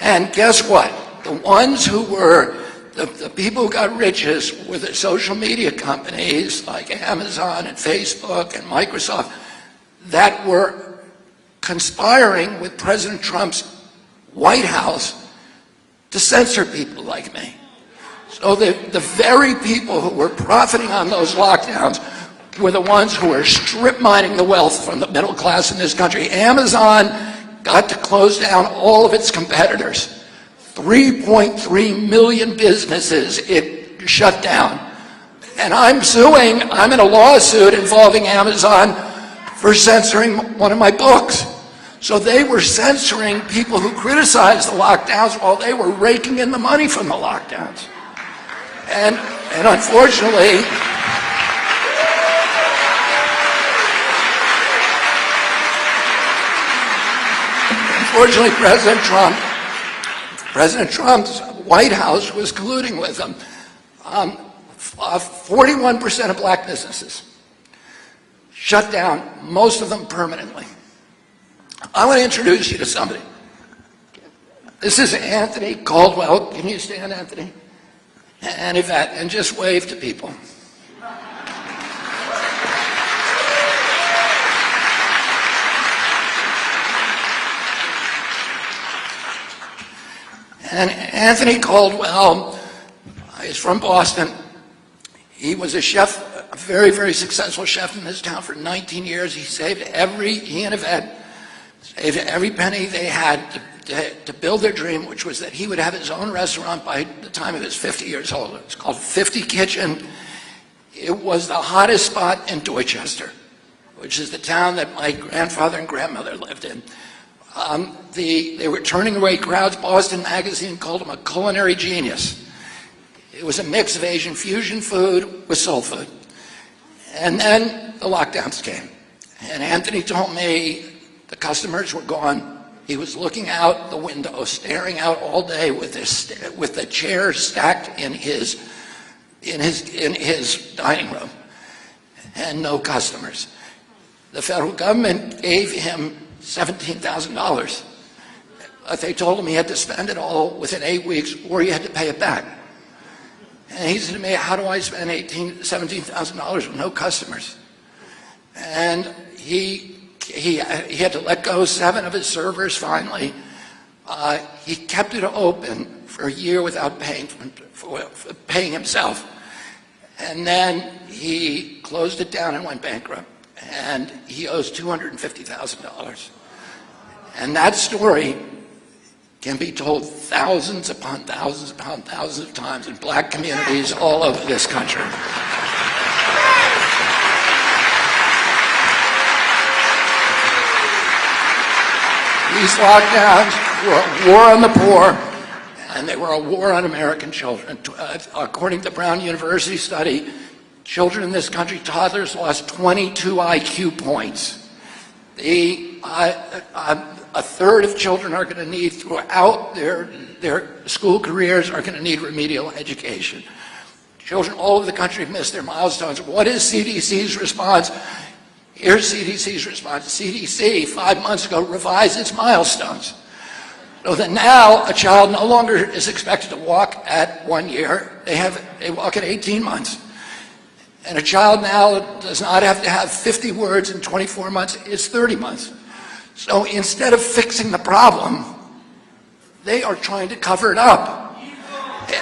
And guess what? The ones who were, the people who got richest were the social media companies like Amazon and Facebook and Microsoft that were conspiring with President Trump's White House to censor people like me. So the very people who were profiting on those lockdowns were the ones who were strip mining the wealth from the middle class in this country. Amazon got to close down all of its competitors. 3.3 million businesses it shut down. And I'm in a lawsuit involving Amazon for censoring one of my books. So they were censoring people who criticized the lockdowns while they were raking in the money from the lockdowns. And unfortunately, President Trump's White House was colluding with them. 41% of black businesses shut down, most of them permanently. I want to introduce you to somebody. This is Anthony Caldwell. Can you stand, Anthony? And Yvette, and just wave to people. And Anthony Caldwell is from Boston. He was a chef, a very, very successful chef in this town for 19 years. He and Yvette saved every penny they had to build their dream, which was that he would have his own restaurant by the time he was 50 years old. It was called 50 Kitchen. It was the hottest spot in Dorchester, which is the town that my grandfather and grandmother lived in. They were turning away crowds. Boston Magazine called him a culinary genius. It was a mix of Asian fusion food with soul food. And then the lockdowns came. And Anthony told me the customers were gone. He was looking out the window, staring out all day with the chairs stacked in his dining room, and no customers. The federal government gave him $17,000, but they told him he had to spend it all within 8 weeks, or he had to pay it back. And he said to me, "How do I spend $17,000 with no customers?" And he had to let go 7 of his servers finally. He kept it open for a year without paying himself. And then he closed it down and went bankrupt. And he owes $250,000. And that story can be told thousands upon thousands upon thousands of times in black communities all over this country. These lockdowns were a war on the poor, and they were a war on American children. According to the Brown University study, children in this country, toddlers, lost 22 IQ points. A third of children are going to need, throughout their school careers, are going to need remedial education. Children all over the country have missed their milestones. What is CDC's response? Here's CDC's response. CDC, 5 months ago, revised its milestones. So that now a child no longer is expected to walk at 1 year. They walk at 18 months. And a child now does not have to have 50 words in 24 months. It's 30 months. So instead of fixing the problem, they are trying to cover it up.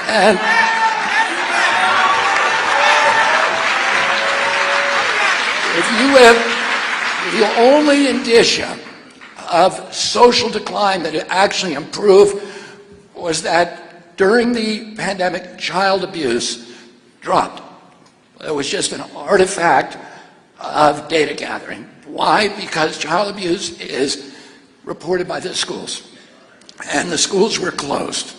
And if the only indicia of social decline that actually improved was that during the pandemic, child abuse dropped. It was just an artifact of data gathering. Why? Because child abuse is reported by the schools. And the schools were closed.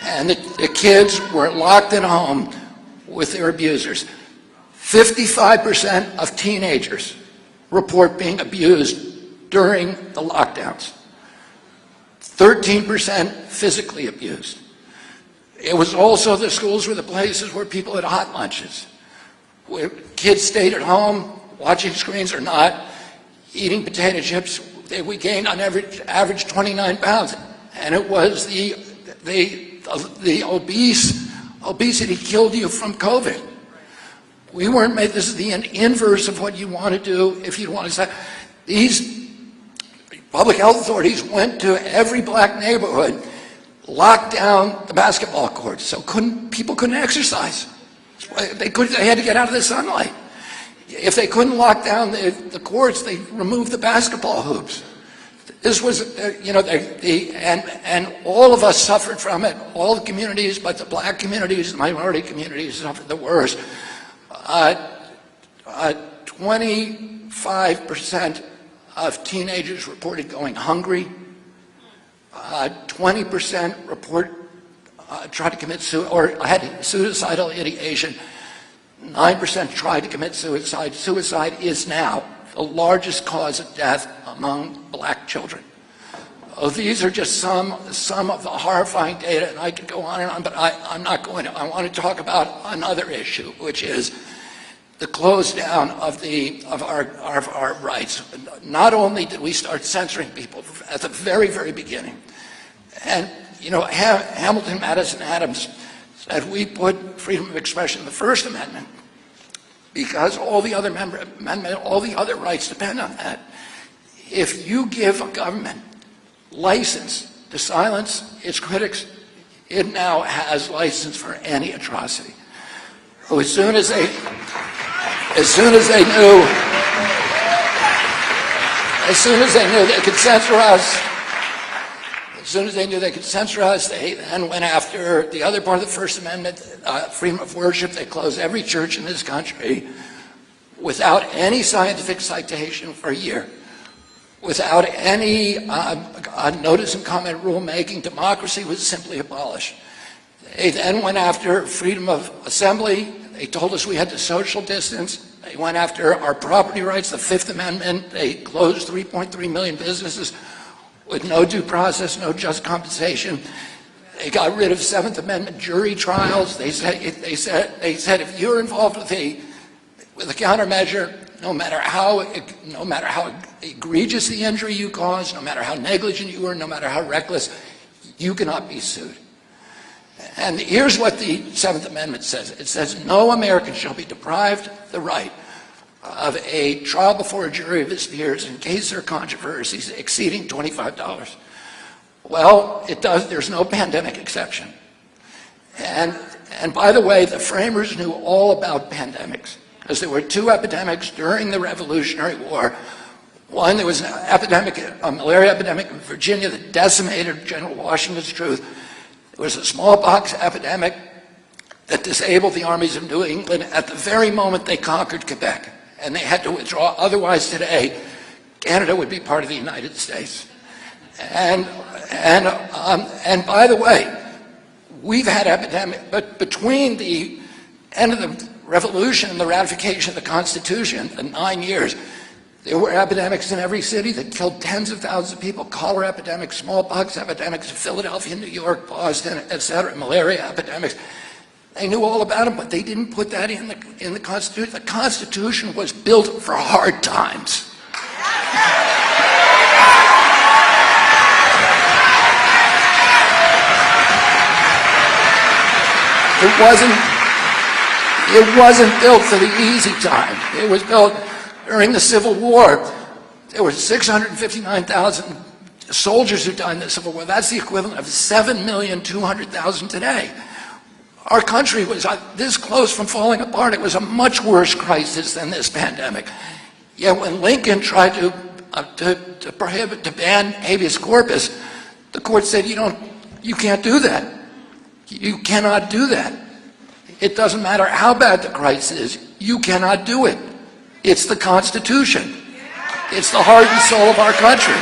And the kids were locked at home with their abusers. 55% of teenagers report being abused during the lockdowns. 13% physically abused. It was also the schools were the places where people had hot lunches, where kids stayed at home, watching screens or not, eating potato chips. We gained on average 29 pounds. And it was the obesity killed you from COVID. We weren't made, this is the inverse of what you want to do if you want to say. These public health authorities went to every black neighborhood, locked down the basketball courts, so people couldn't exercise. They had to get out of the sunlight. If they couldn't lock down the courts, they removed the basketball hoops. This was, and all of us suffered from it, all the communities, but the black communities, the minority communities suffered the worst. 25% of teenagers reported going hungry. 20% tried to commit suicide or had suicidal ideation. 9% tried to commit suicide. Suicide is now the largest cause of death among black children. Oh, these are just some of the horrifying data, and I could go on and on, but I'm not going to. I want to talk about another issue, which is the close down of our rights. Not only did we start censoring people at the very, very beginning, and Hamilton, Madison, Adams said we put freedom of expression in the First Amendment because all the other all the other rights depend on that. If you give a government license to silence its critics, it now has license for any atrocity. So as soon as they knew they could censor us, they then went after the other part of the First Amendment, freedom of worship. They closed every church in this country without any scientific citation for a year, without any notice and comment rulemaking. Democracy was simply abolished. They then went after freedom of assembly. They told us we had to social distance. They went after our property rights, the Fifth Amendment. They closed 3.3 million businesses with no due process, no just compensation. They got rid of Seventh Amendment jury trials. They said if you're involved with a countermeasure, no matter how egregious the injury you caused, no matter how negligent you were, no matter how reckless, you cannot be sued. And here's what the Seventh Amendment says. It says no American shall be deprived the right of a trial before a jury of his peers in case there are controversies exceeding $25. Well, it does. There's no pandemic exception. And by the way, the framers knew all about pandemics because there were two epidemics during the Revolutionary War. One, there was an epidemic, a malaria epidemic in Virginia that decimated General Washington's troops. There was a smallpox epidemic that disabled the armies of New England at the very moment they conquered Quebec, and they had to withdraw. Otherwise, today, Canada would be part of the United States. And by the way, we've had epidemic, but between the end of the Revolution and the ratification of the Constitution in 9 years, there were epidemics in every city that killed tens of thousands of people. Cholera epidemics, smallpox epidemics in Philadelphia, New York, Boston, etc., malaria epidemics. They knew all about them, but they didn't put that in the Constitution. The Constitution was built for hard times. It wasn't built for the easy time. It was built during the Civil War. There were 659,000 soldiers who died in the Civil War. That's the equivalent of 7,200,000 today. Our country was this close from falling apart. It was a much worse crisis than this pandemic. Yet when Lincoln tried to ban habeas corpus, the court said, you can't do that. You cannot do that. It doesn't matter how bad the crisis is, you cannot do it. It's the Constitution. It's the heart and soul of our country.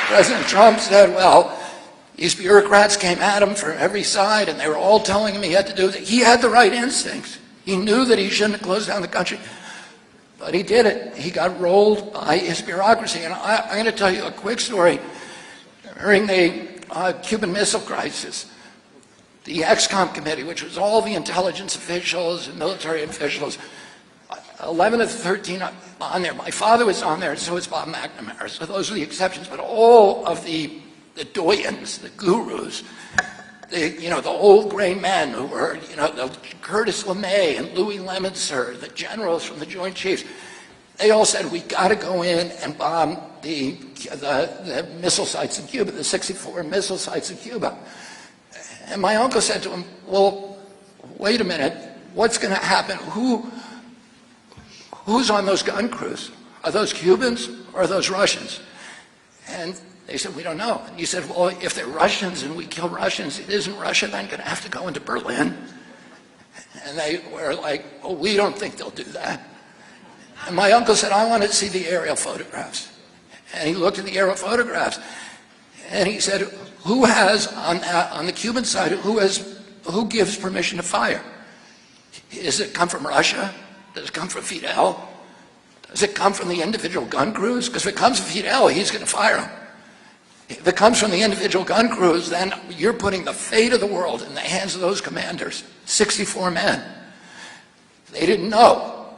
President Trump said, well, these bureaucrats came at him from every side, and they were all telling him he had to do it. He had the right instincts. He knew that he shouldn't have closed down the country, but he did it. He got rolled by his bureaucracy. And I'm going to tell you a quick story. During the Cuban Missile Crisis, the ExComm committee, which was all the intelligence officials and military officials, 11 of the 13 on there. My father was on there, and so was Bob McNamara. So those are the exceptions. But all of the doyens, the gurus, the old gray men who were, the Curtis LeMay and Louis Lemonster, the generals from the Joint Chiefs, they all said, we got to go in and bomb the missile sites in Cuba, the 64 missile sites in Cuba. And my uncle said to him, well, wait a minute, what's going to happen? Who's on those gun crews? Are those Cubans or are those Russians? And they said, we don't know. And he said, well, if they're Russians and we kill Russians, isn't Russia then going to have to go into Berlin? And they were like, well, we don't think they'll do that. And my uncle said, I want to see the aerial photographs. And he looked at the aerial photographs. And he said, who has, on the Cuban side, who gives permission to fire? Does it come from Russia? Does it come from Fidel? Does it come from the individual gun crews? Because if it comes from Fidel, he's going to fire them. If it comes from the individual gun crews, then you're putting the fate of the world in the hands of those commanders, 64 men. They didn't know.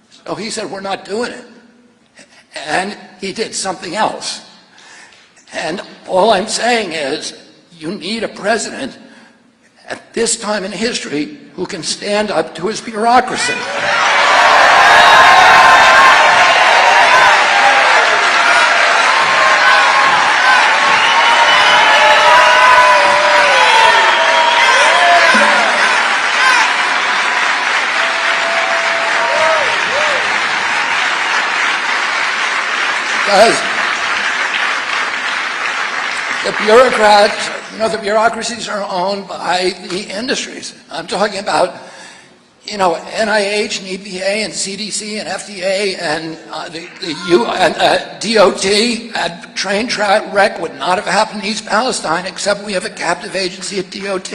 So he said, we're not doing it. And he did something else. And all I'm saying is, you need a president at this time in history who can stand up to his bureaucracy. Because the bureaucrats, the bureaucracies are owned by the industries. I'm talking about, NIH and EPA and CDC and FDA and DOT. And train track wreck would not have happened in East Palestine except we have a captive agency at DOT.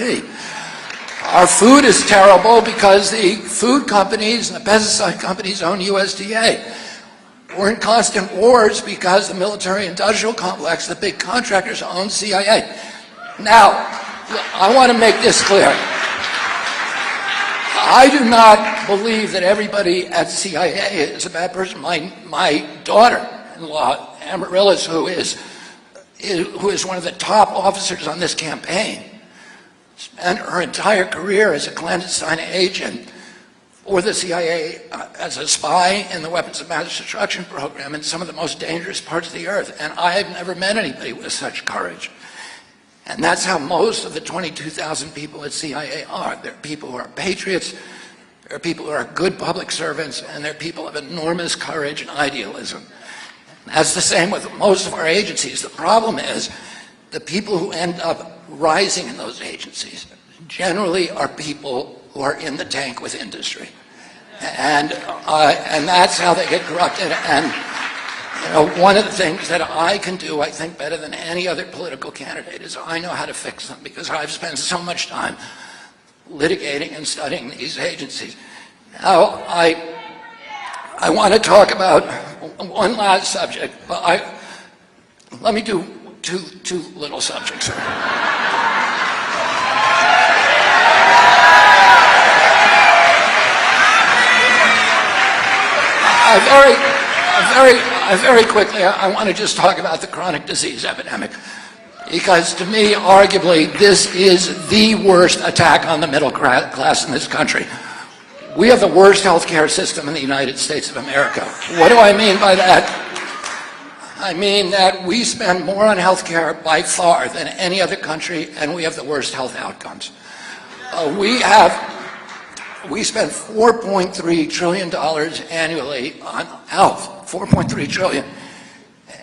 Our food is terrible because the food companies and the pesticide companies own USDA. We're in constant wars because the military-industrial complex, the big contractors, own CIA. Now, I want to make this clear. I do not believe that everybody at CIA is a bad person. My daughter-in-law, Amaryllis, who is one of the top officers on this campaign, spent her entire career as a clandestine agent or the CIA as a spy in the weapons of mass destruction program in some of the most dangerous parts of the earth. And I have never met anybody with such courage. And that's how most of the 22,000 people at CIA are. They're people who are patriots, they're people who are good public servants, and they're people of enormous courage and idealism. That's the same with most of our agencies. The problem is the people who end up rising in those agencies generally are people who are in the tank with industry. And that's how they get corrupted. And one of the things that I can do, I think, better than any other political candidate is I know how to fix them because I've spent so much time litigating and studying these agencies. Now, I want to talk about one last subject, but let me do two little subjects. Very quickly, I want to just talk about the chronic disease epidemic, because to me, arguably, this is the worst attack on the middle class in this country. We have the worst healthcare system in the United States of America. What do I mean by that? I mean that we spend more on healthcare by far than any other country, and we have the worst health outcomes. We spend $4.3 trillion annually on health, $4.3 trillion.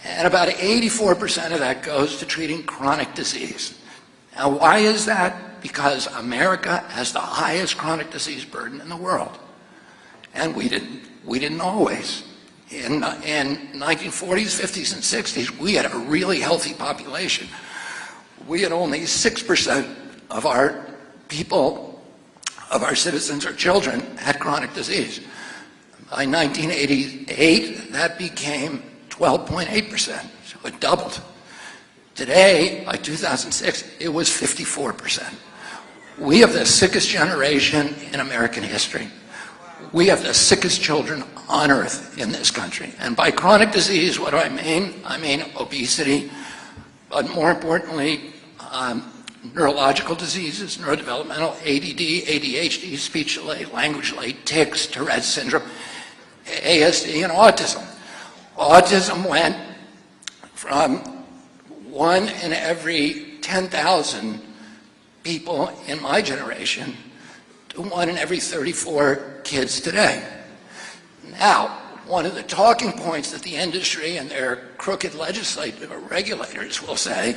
And about 84% of that goes to treating chronic disease. Now, why is that? Because America has the highest chronic disease burden in the world. And we didn't always. In 1940s, 50s, and 60s, we had a really healthy population. We had only 6% of our people, of our citizens or children, had chronic disease. By 1988, that became 12.8%, so it doubled. Today, by 2006, it was 54%. We have the sickest generation in American history. We have the sickest children on earth in this country. And by chronic disease, what do I mean? I mean obesity, but more importantly, neurological diseases, neurodevelopmental, ADD, ADHD, speech delay, language delay, tics, Tourette's syndrome, ASD, and autism. Autism went from 1 in every 10,000 people in my generation to 1 in every 34 kids today. Now, one of the talking points that the industry and their crooked legislative or regulators will say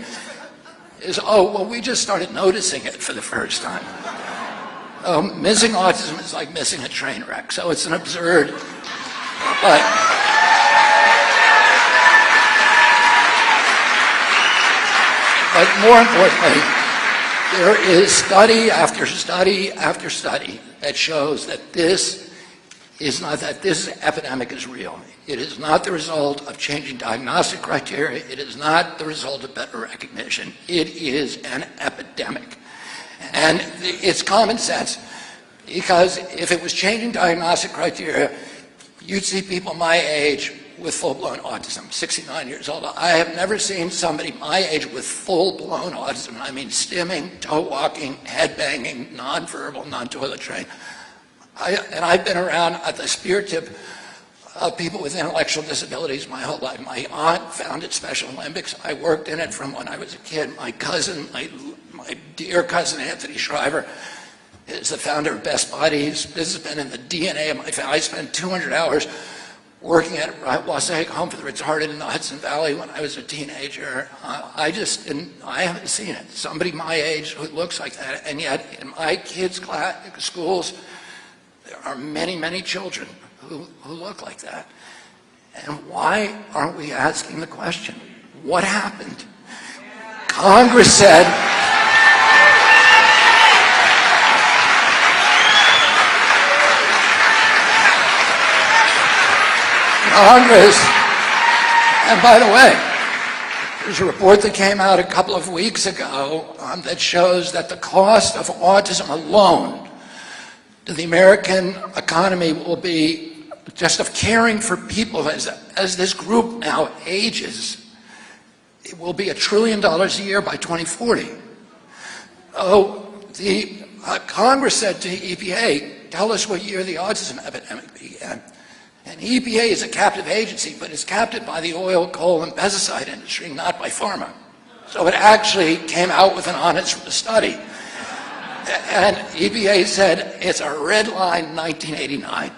is, oh, well, we just started noticing it for the first time. Missing autism is like missing a train wreck, so it's an absurd, but more importantly, there is study after study after study that shows that this epidemic is real. It is not the result of changing diagnostic criteria. It is not the result of better recognition. It is an epidemic. And it's common sense, because if it was changing diagnostic criteria, you'd see people my age with full-blown autism, 69 years old. I have never seen somebody my age with full-blown autism. I mean stimming, toe walking, head banging, nonverbal, non-toilet trained. And I've been around at the spear tip of people with intellectual disabilities my whole life. My aunt founded Special Olympics. I worked in it from when I was a kid. My cousin, my dear cousin Anthony Shriver, is the founder of Best Buddies. This has been in the DNA of my family. I spent 200 hours working at Wassaic Home for the Retarded in the Hudson Valley when I was a teenager. I haven't seen it. Somebody my age who looks like that, and yet in my kids' schools, there are many, many children who look like that. And why aren't we asking the question, what happened? Congress said, and by the way, there's a report that came out a couple of weeks ago that shows that the cost of autism alone to the American economy will be, just of caring for people as this group now ages, it will be $1 trillion a year by 2040. The Congress said to EPA, tell us what year the autism epidemic began. And EPA is a captive agency, but it's captive by the oil, coal, and pesticide industry, not by pharma. So it actually came out with an honest study. And EPA said it's a red line 1989.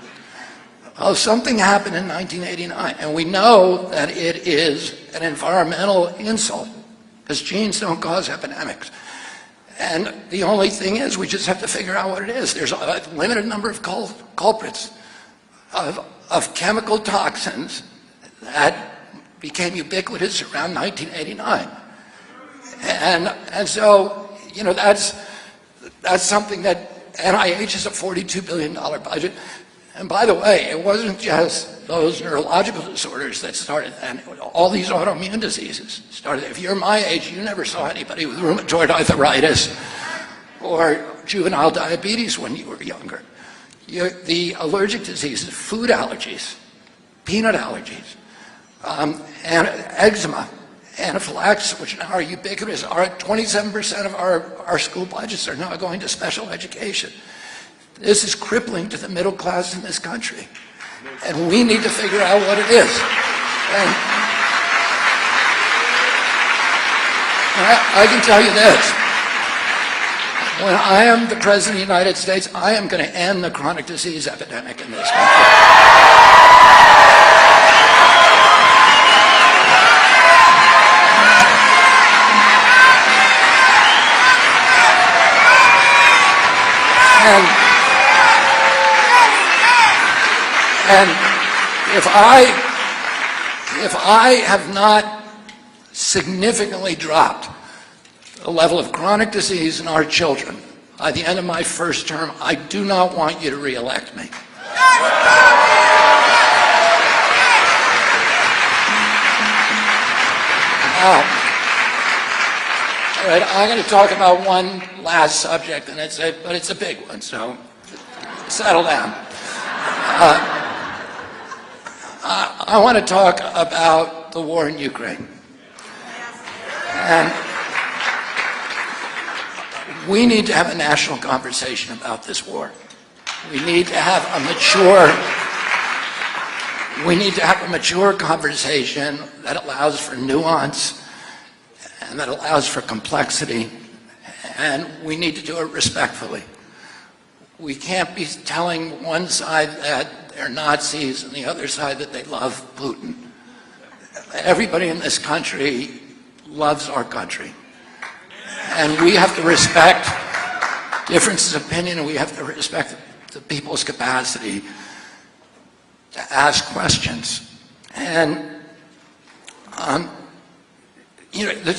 Well, something happened in 1989, and we know that it is an environmental insult, because genes don't cause epidemics. And the only thing is, we just have to figure out what it is. There's a limited number of culprits of chemical toxins that became ubiquitous around 1989. And so, you know, that's something that NIH has a $42 billion budget. And by the way, it wasn't just those neurological disorders that started, and all these autoimmune diseases started. If you're my age, you never saw anybody with rheumatoid arthritis or juvenile diabetes when you were younger. The allergic diseases, food allergies, peanut allergies, and eczema, anaphylaxis, which now are ubiquitous. 27% of our school budgets are now going to special education. This is crippling to the middle class in this country, and we need to figure out what it is. And I can tell you this. When I am the President of the United States, I am going to end the chronic disease epidemic in this country. And if I if I have not significantly dropped the level of chronic disease in our children by the end of my first term, I do not want you to re-elect me. Now, all right, I'm going to talk about one last subject, and but it's a big one, so settle down. I want to talk about the war in Ukraine. And we need to have a national conversation about this war. We need to have a mature conversation that allows for nuance and that allows for complexity, and we need to do it respectfully. We can't be telling one side that they're Nazis and the other side that they love Putin. Everybody in this country loves our country. And we have to respect differences of opinion, and we have to respect the people's capacity to ask questions. And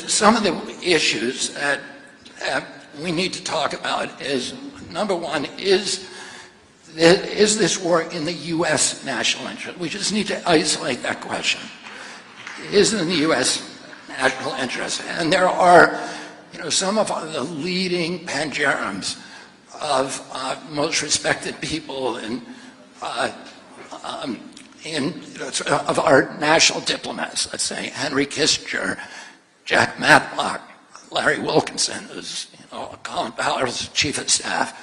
some of the issues that we need to talk about is, number one, is this war in the U.S. national interest? We just need to isolate that question. Is it in the U.S. national interest? And there are, some of the leading pangerums of most respected people of our national diplomats, let's say Henry Kissinger, Jack Matlock, Larry Wilkinson, who's Colin Powell's chief of staff.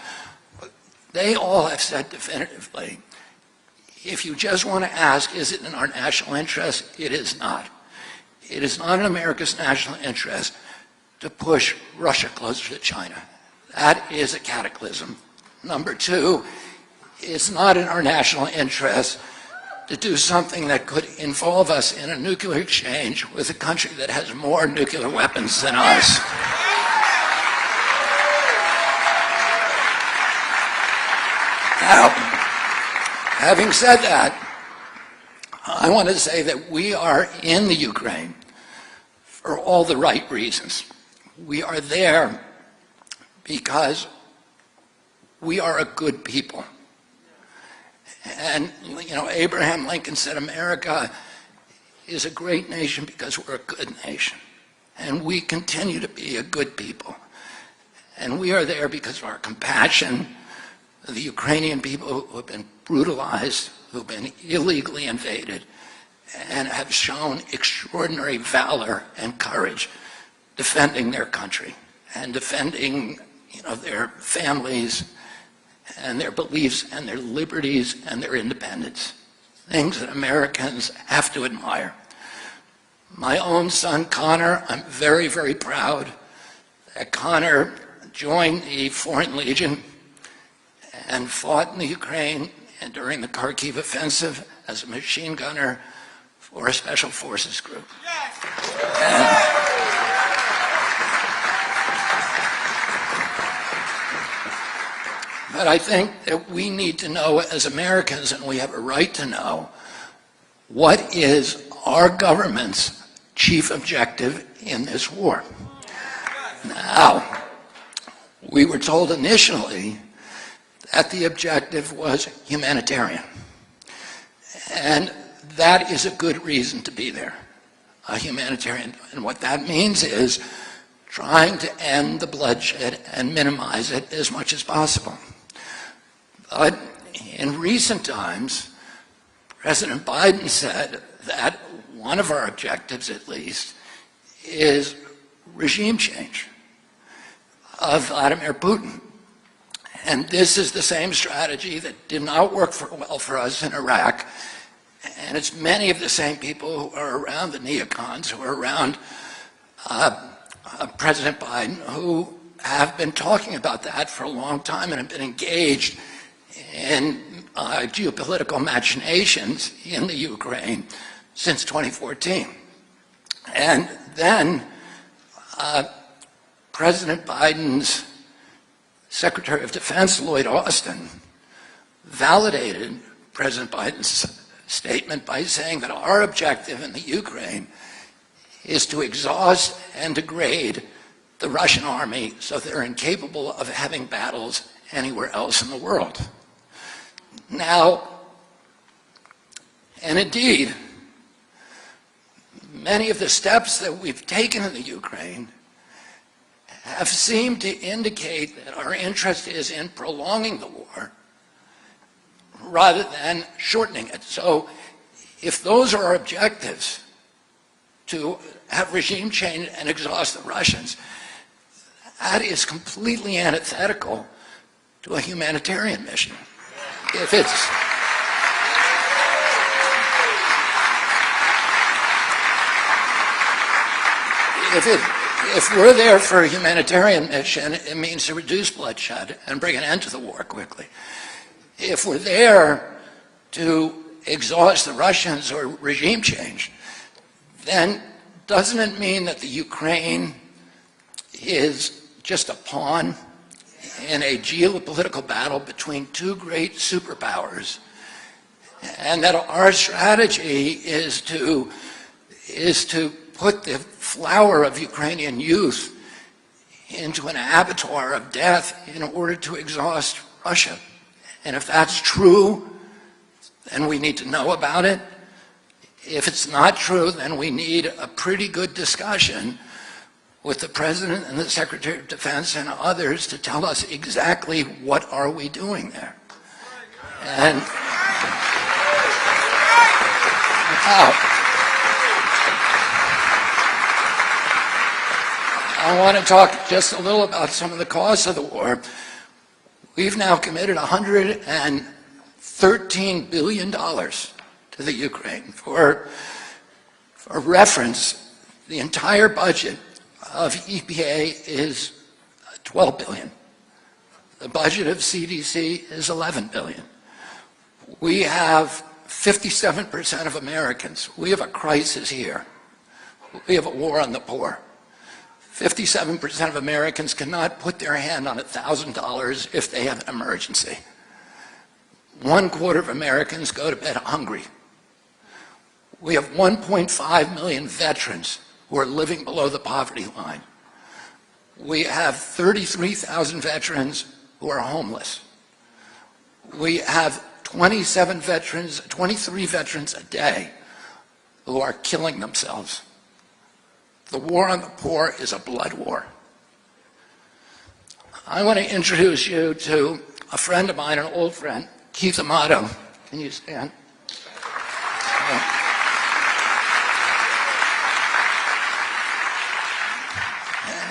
They all have said definitively, if you just want to ask, is it in our national interest? It is not. It is not in America's national interest to push Russia closer to China. That is a cataclysm. Number two, it's not in our national interest to do something that could involve us in a nuclear exchange with a country that has more nuclear weapons than us. Now, having said that, I want to say that we are in the Ukraine for all the right reasons. We are there because we are a good people. And, Abraham Lincoln said, America is a great nation because we're a good nation. And we continue to be a good people. And we are there because of our compassion, the Ukrainian people who have been brutalized, who have been illegally invaded, and have shown extraordinary valor and courage defending their country and defending, their families and their beliefs and their liberties and their independence, things that Americans have to admire. My own son, Connor, I'm very, very proud that Connor joined the Foreign Legion and fought in the Ukraine and during the Kharkiv offensive as a machine gunner for a special forces group. But I think that we need to know as Americans, and we have a right to know, what is our government's chief objective in this war? Now, we were told initially that the objective was humanitarian. And that is a good reason to be there, a humanitarian. And what that means is trying to end the bloodshed and minimize it as much as possible. But in recent times, President Biden said that one of our objectives, at least, is regime change of Vladimir Putin. And this is the same strategy that did not work well for us in Iraq. And it's many of the same people who are around the neocons, who are around President Biden, who have been talking about that for a long time and have been engaged in geopolitical machinations in the Ukraine since 2014. And then President Biden's Secretary of Defense, Lloyd Austin, validated President Biden's statement by saying that our objective in the Ukraine is to exhaust and degrade the Russian army so they're incapable of having battles anywhere else in the world. Now, and indeed, many of the steps that we've taken in the Ukraine have seemed to indicate that our interest is in prolonging the war rather than shortening it. So if those are our objectives, to have regime change and exhaust the Russians, that is completely antithetical to a humanitarian mission. If we're there for a humanitarian mission, it means to reduce bloodshed and bring an end to the war quickly. If we're there to exhaust the Russians or regime change, then doesn't it mean that the Ukraine is just a pawn in a geopolitical battle between two great superpowers, and that our strategy is to put the flower of Ukrainian youth into an abattoir of death in order to exhaust Russia? And if that's true, then we need to know about it. If it's not true, then we need a pretty good discussion with the President and the Secretary of Defense and others to tell us exactly what are we doing there. And I want to talk just a little about some of the costs of the war. We've now committed $113 billion to the Ukraine. For reference, the entire budget of EPA is $12 billion. The budget of CDC is $11 billion. We have 57% of Americans. We have a crisis here. We have a war on the poor. 57% of Americans cannot put their hand on $1,000 if they have an emergency. 1/4 of Americans go to bed hungry. We have 1.5 million veterans who are living below the poverty line. We have 33,000 veterans who are homeless. We have 23 veterans a day who are killing themselves. The war on the poor is a blood war. I want to introduce you to a friend of mine, an old friend, Keith Amato. Can you stand?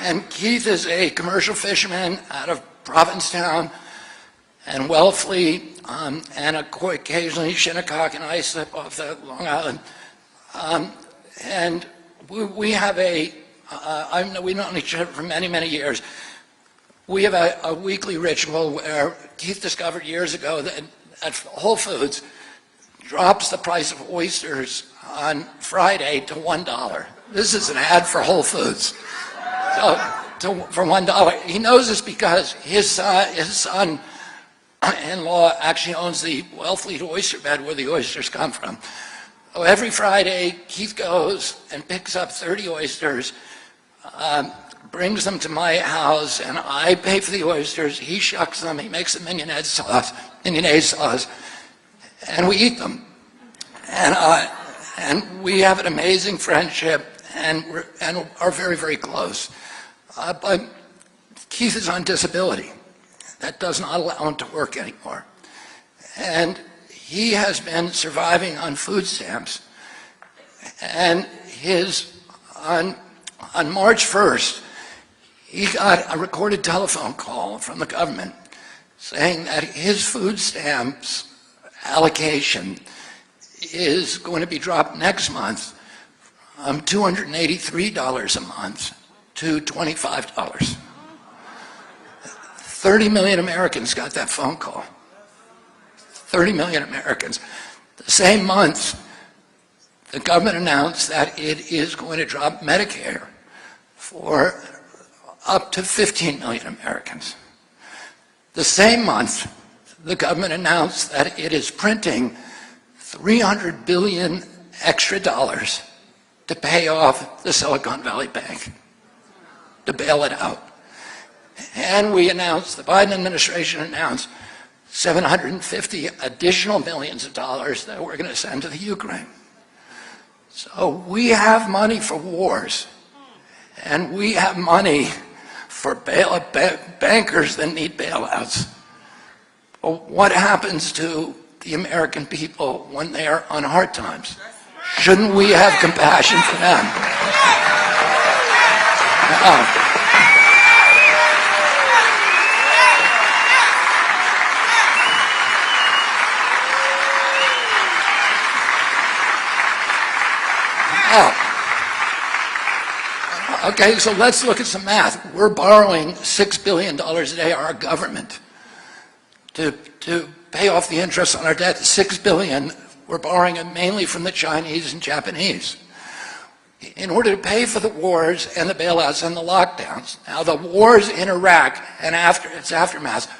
And Keith is a commercial fisherman out of Provincetown and Wellfleet, and occasionally Shinnecock and Islip off the Long Island. And we have we've known each other for many, many years. We have a weekly ritual where Keith discovered years ago that at Whole Foods drops the price of oysters on Friday to $1. This is an ad for Whole Foods. For $1. He knows this because his son-in-law actually owns the Wellfleet oyster bed where the oysters come from. So every Friday, Keith goes and picks up 30 oysters, brings them to my house, and I pay for the oysters. He shucks them, he makes a mayonnaise sauce, and we eat them. And we have an amazing friendship and are very, very close. But Keith is on disability. That does not allow him to work anymore. And he has been surviving on food stamps. And on March 1st, he got a recorded telephone call from the government saying that his food stamps allocation is going to be dropped next month from $283 a month to $25. 30 million Americans got that phone call. 30 million Americans. The same month, the government announced that it is going to drop Medicare for up to 15 million Americans. The same month, the government announced that it is printing $300 billion extra dollars to pay off the Silicon Valley Bank, to bail it out. And we announced, the Biden administration announced 750 additional millions of dollars that we're going to send to the Ukraine. So we have money for wars, and we have money for bankers that need bailouts. But what happens to the American people when they are on hard times? Shouldn't we have compassion for them? Okay, so let's look at some math. We're borrowing $6 billion a day, our government, to pay off the interest on our debt. $6 billion, we're borrowing it mainly from the Chinese and Japanese, in order to pay for the wars and the bailouts and the lockdowns. Now, the wars in Iraq and its aftermath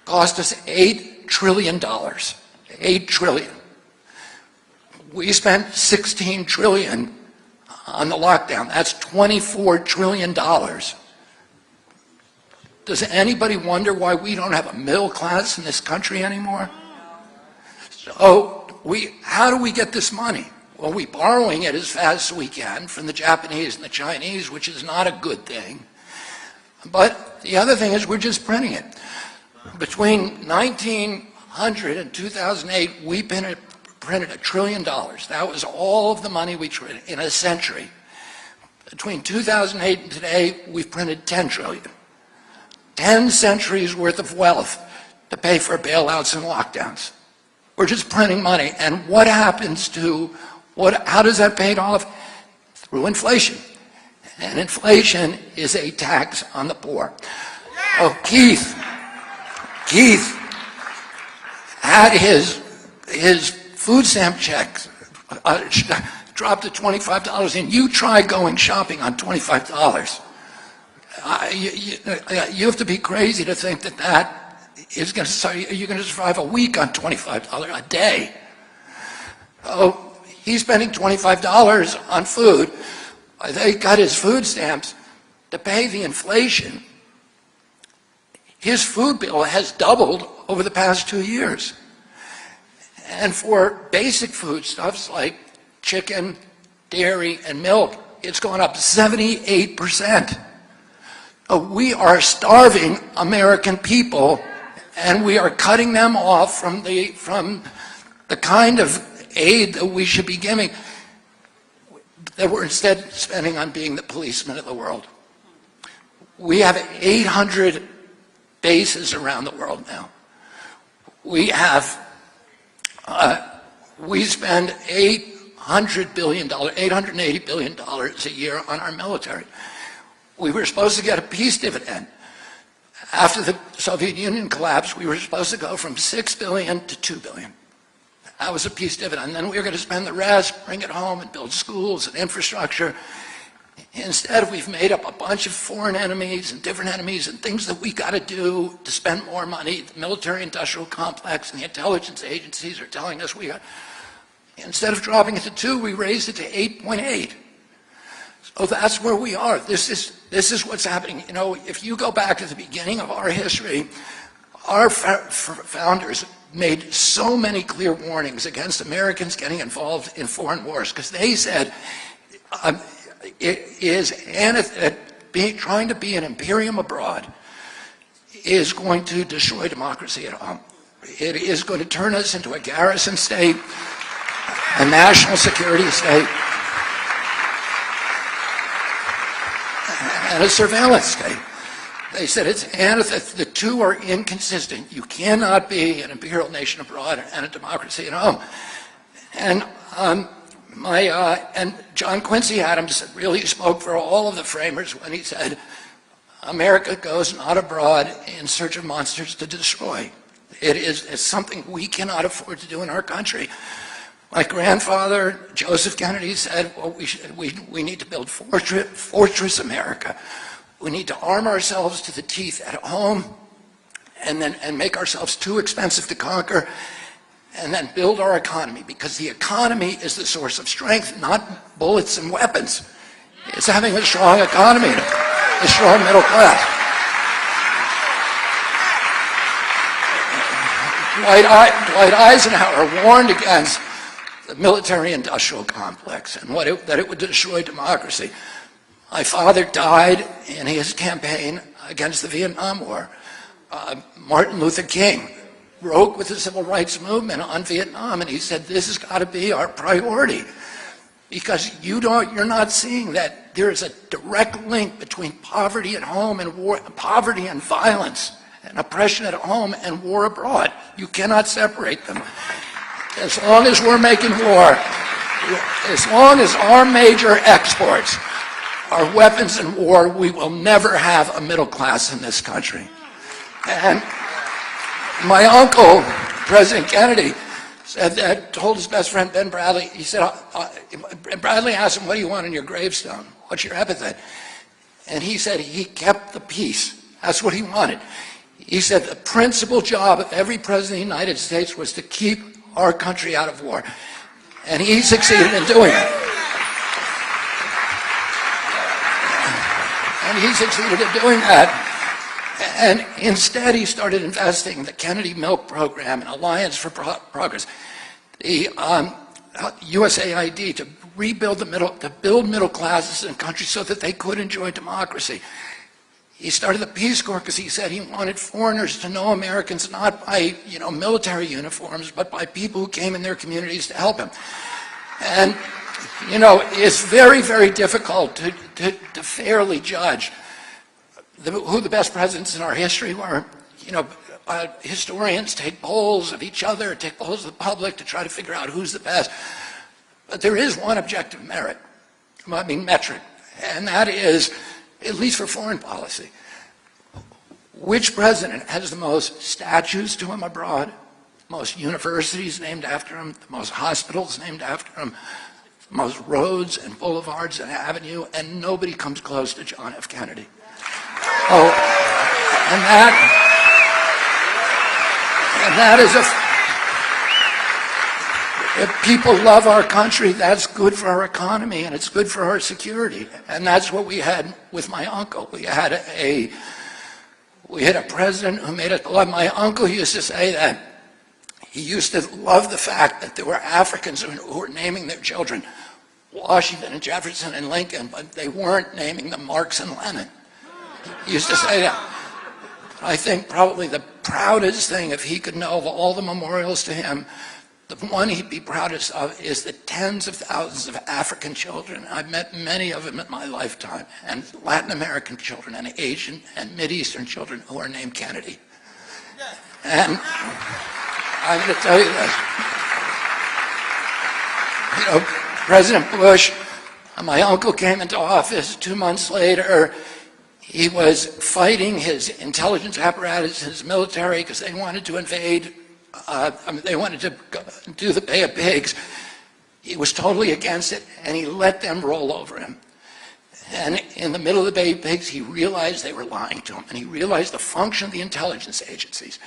cost us $8 trillion. $8 trillion. We spent $16 trillion on the lockdown. That's $24 trillion. Does anybody wonder why we don't have a middle class in this country anymore? So how do we get this money? Well, we're borrowing it as fast as we can from the Japanese and the Chinese, which is not a good thing. But the other thing is we're just printing it. Between 1900 and 2008, we printed $1 trillion. That was all of the money we printed in a century. Between 2008 and today, we've printed $10 trillion. 10 centuries worth of wealth to pay for bailouts and lockdowns. We're just printing money. And what happens to, how does that pay off? Through inflation. And inflation is a tax on the poor. Oh, Keith had his food stamp checks dropped to $25, and you try going shopping on $25. You have to be crazy to think that is going to, you're going to survive a week on $25 a day. Oh, he's spending $25 on food. They cut his food stamps to pay the inflation. His food bill has doubled over the past 2 years. And for basic foodstuffs like chicken, dairy, and milk, it's gone up 78%. We are starving American people, and we are cutting them off from the kind of aid that we should be giving, that we're instead spending on being the policemen of the world. We have 800 bases around the world now. We have we spend $880 billion a year on our military. We were supposed to get a peace dividend. After the Soviet Union collapsed, we were supposed to go from $6 billion to $2 billion. That was a peace dividend. And then we were going to spend the rest, bring it home, and build schools and infrastructure. Instead, we've made up a bunch of foreign enemies and different enemies and things that we got to do to spend more money. The military-industrial complex and the intelligence agencies are telling us we got. Instead of dropping it to 2, we raised it to 8.8. So that's where we are. This is what's happening. You know, if you go back to the beginning of our history, our founders made so many clear warnings against Americans getting involved in foreign wars, because they said it is trying to be an imperium abroad is going to destroy democracy at home. It is going to turn us into a garrison state, a national security state, and a surveillance state. They said the two are inconsistent. You cannot be an imperial nation abroad and a democracy at home. And and John Quincy Adams really spoke for all of the framers when he said, America goes not abroad in search of monsters to destroy. It's something we cannot afford to do in our country. My grandfather, Joseph Kennedy, said, well, we need to build Fortress America. We need to arm ourselves to the teeth at home and make ourselves too expensive to conquer. and then build our economy, because the economy is the source of strength, not bullets and weapons. It's having a strong economy, a strong middle class. Dwight Eisenhower warned against the military-industrial complex and that it would destroy democracy. My father died in his campaign against the Vietnam War. Martin Luther King broke with the civil rights movement on Vietnam, and he said, this has got to be our priority, because you're not seeing that there is a direct link between poverty at home and war, poverty and violence, and oppression at home and war abroad. You cannot separate them. As long as we're making war, as long as our major exports are weapons in war, we will never have a middle class in this country. And my uncle, President Kennedy, said that, told his best friend Ben Bradley, he said, Bradley asked him, what do you want on your gravestone? What's your epithet? And he said he kept the peace. That's what he wanted. He said the principal job of every president of the United States was to keep our country out of war. And he succeeded in doing it. And he succeeded in doing that. And instead, he started investing in the Kennedy Milk Program and Alliance for Progress, the USAID, to rebuild to build middle classes in countries so that they could enjoy democracy. He started the Peace Corps because he said he wanted foreigners to know Americans not by military uniforms, but by people who came in their communities to help him. And it's very, very difficult to fairly judge who the best presidents in our history were. Historians take polls of each other, take polls of the public to try to figure out who's the best. But there is one objective metric, and that is, at least for foreign policy, which president has the most statues to him abroad, most universities named after him, the most hospitals named after him, the most roads and boulevards and avenue, and nobody comes close to John F. Kennedy. Oh, and that is if people love our country, that's good for our economy and it's good for our security. And that's what we had with my uncle. We had a president who made us love. My uncle used to say that he used to love the fact that there were Africans who were naming their children Washington and Jefferson and Lincoln, but they weren't naming them Marx and Lenin. He used to say that. I think probably the proudest thing, if he could know of all the memorials to him, the one he'd be proudest of is the tens of thousands of African children. I've met many of them in my lifetime, and Latin American children and Asian and Mideastern children who are named Kennedy. And I'm going to tell you this. President Bush, my uncle came into office 2 months later. He was fighting his intelligence apparatus, his military, because they wanted to invade. They wanted to do the Bay of Pigs. He was totally against it, and he let them roll over him. And in the middle of the Bay of Pigs, he realized they were lying to him, and he realized the function of the intelligence agencies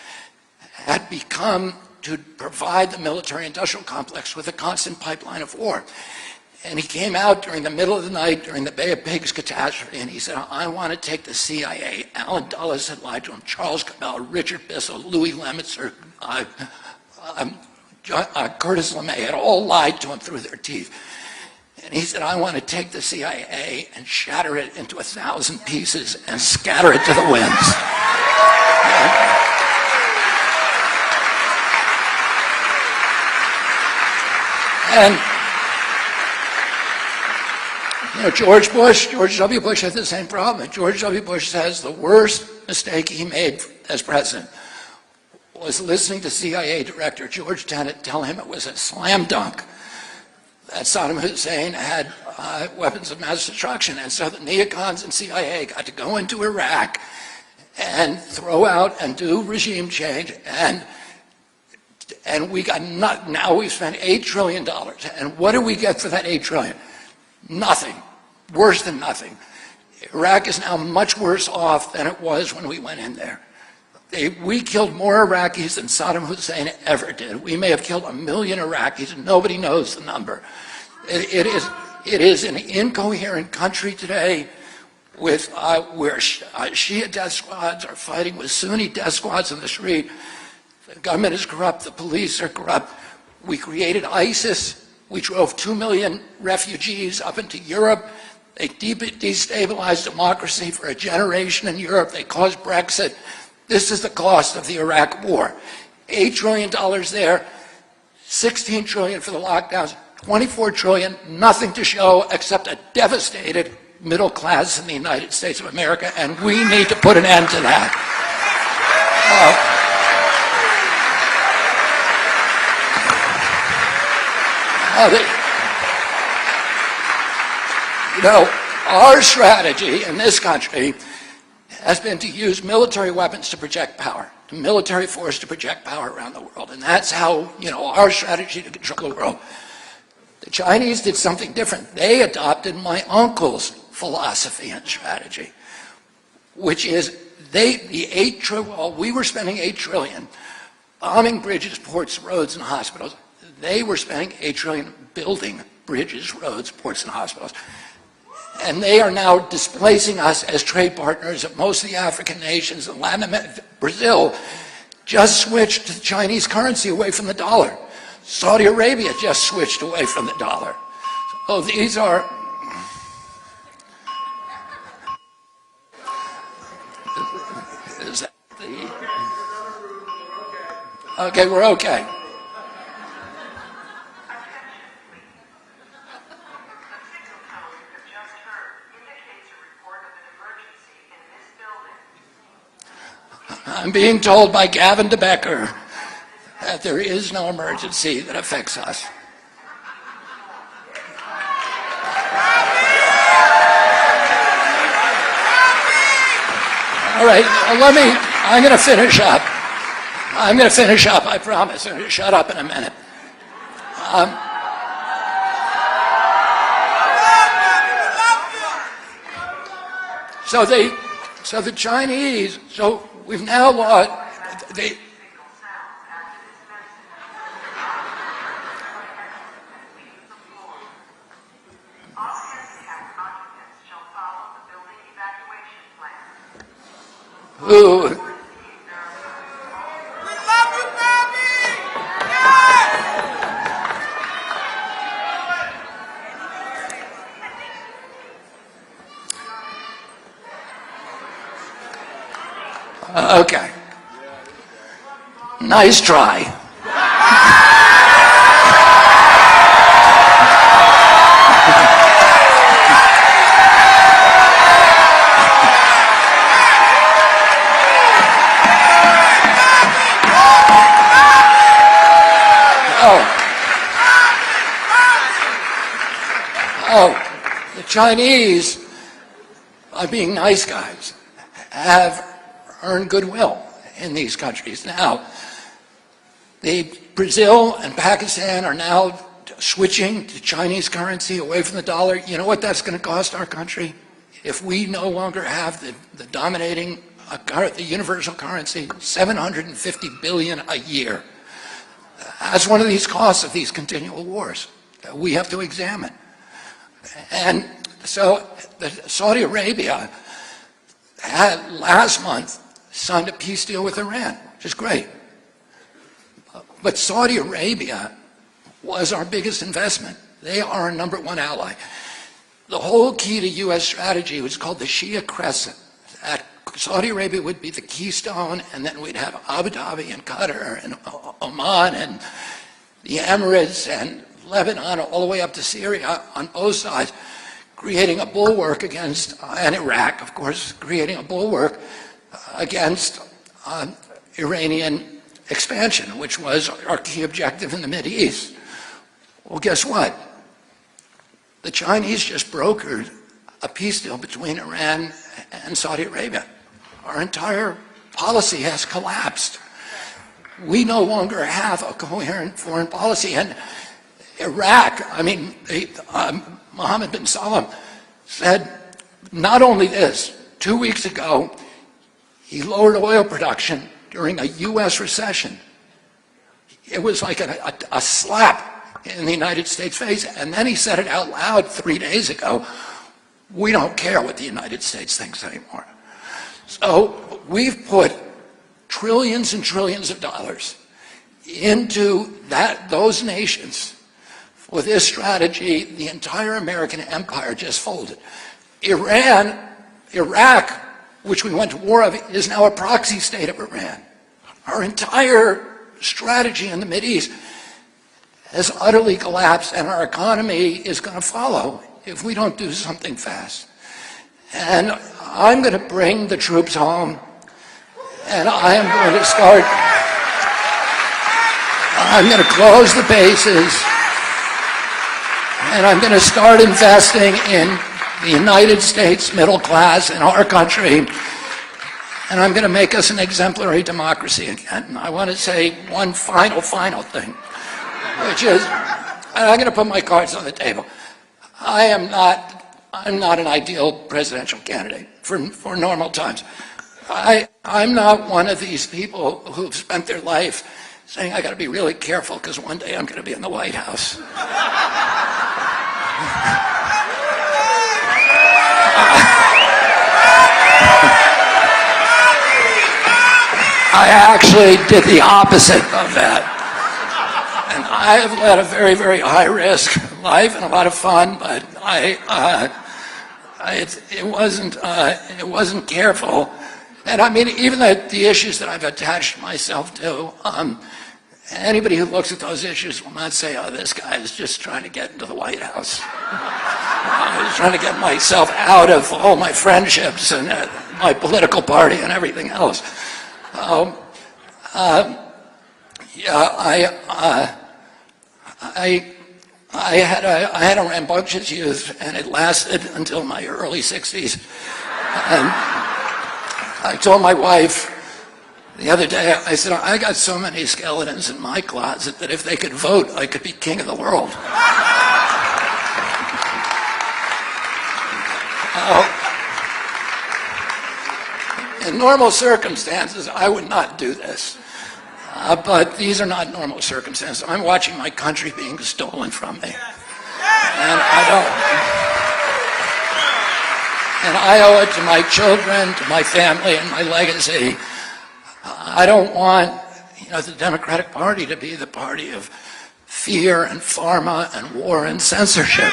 had become to provide the military-industrial complex with a constant pipeline of war. And he came out during the middle of the night during the Bay of Pigs catastrophe, and he said, I want to take the CIA. Allen Dulles had lied to him, Charles Cabell, Richard Bissell, Louis Lemitzer, Curtis LeMay had all lied to him through their teeth. And he said, I want to take the CIA and shatter it into 1,000 pieces and scatter it to the winds. And George W. Bush had the same problem. George W. Bush says the worst mistake he made as president was listening to CIA Director George Tenet tell him it was a slam dunk that Saddam Hussein had weapons of mass destruction. And so the neocons and CIA got to go into Iraq and throw out and do regime change. And we got now we've spent $8 trillion. And what do we get for that $8 trillion? Nothing. Worse than nothing. Iraq is now much worse off than it was when we went in there. We killed more Iraqis than Saddam Hussein ever did. We may have killed 1 million Iraqis, and nobody knows the number. It is an incoherent country today with where Shia death squads are fighting with Sunni death squads in the street. The government is corrupt. The police are corrupt. We created ISIS. We drove 2 million refugees up into Europe. They destabilized democracy for a generation in Europe. They caused Brexit. This is the cost of the Iraq war. $8 trillion there, $16 trillion for the lockdowns, $24 trillion, nothing to show except a devastated middle class in the United States of America, and we need to put an end to that. Our strategy in this country has been to use military weapons to project power, to military force to project power around the world. And that's how, our strategy to control the world. The Chinese did something different. They adopted my uncle's philosophy and strategy, which is we were spending $8 trillion bombing bridges, ports, roads, and hospitals. They were spending $8 trillion building bridges, roads, ports, and hospitals. And they are now displacing us as trade partners of most of the African nations and Latin America. Brazil just switched to the Chinese currency away from the dollar. Saudi Arabia just switched away from the dollar. So these are... Is that the... Okay, we're okay. I'm being told by Gavin DeBecker that there is no emergency that affects us. All right, I'm going to finish up. I promise. I'm going to shut up in a minute. So the Chinese, we've now lost, okay. Nice try. The Chinese, by being nice guys, have earned goodwill in these countries. Now, Brazil and Pakistan are now switching to Chinese currency away from the dollar. You know what that's going to cost our country? If we no longer have the dominating, the universal currency, $750 billion a year. That's one of these costs of these continual wars that we have to examine. And so Saudi Arabia had last month signed a peace deal with Iran, which is great. But Saudi Arabia was our biggest investment. They are our #1 ally. The whole key to U.S. strategy was called the Shia Crescent. Saudi Arabia would be the keystone, and then we'd have Abu Dhabi and Qatar and Oman and the Emirates and Lebanon all the way up to Syria on both sides, creating a bulwark against, and Iraq, of course, creating a bulwark against Iranian expansion, which was our key objective in the Mideast. Well, guess what? The Chinese just brokered a peace deal between Iran and Saudi Arabia. Our entire policy has collapsed. We no longer have a coherent foreign policy. And Iraq, Mohammed bin Salman said not only this, 2 weeks ago, he lowered oil production during a U.S. recession. It was like a slap in the United States face. And then he said it out loud 3 days ago. We don't care what the United States thinks anymore. So we've put trillions and trillions of dollars into those nations. With this strategy, the entire American empire just folded. Iraq, which we went to war of, is now a proxy state of Iran. Our entire strategy in the Mideast has utterly collapsed, and our economy is going to follow if we don't do something fast. And I'm going to bring the troops home, and I am going to start, I'm going to close the bases, and I'm going to start investing in the United States middle class in our country, and I'm going to make us an exemplary democracy again. And I want to say one final thing, which is, and I'm going to put my cards on the table. I'm not an ideal presidential candidate for normal times. I'm not one of these people who've spent their life saying, I got to be really careful because one day I'm going to be in the White House. I actually did the opposite of that. And I have led a very, very high-risk life and a lot of fun, but it wasn't careful. And I mean, even the issues that I've attached myself to, anybody who looks at those issues will not say, oh, this guy is just trying to get into the White House. I was trying to get myself out of all my friendships and my political party and everything else. I had a rambunctious youth, and it lasted until my early 60s. And I told my wife the other day, I said, I got so many skeletons in my closet that if they could vote, I could be king of the world. In normal circumstances, I would not do this. But these are not normal circumstances. I'm watching my country being stolen from me. And I owe it to my children, to my family, and my legacy. I don't want, the Democratic Party to be the party of fear and pharma and war and censorship.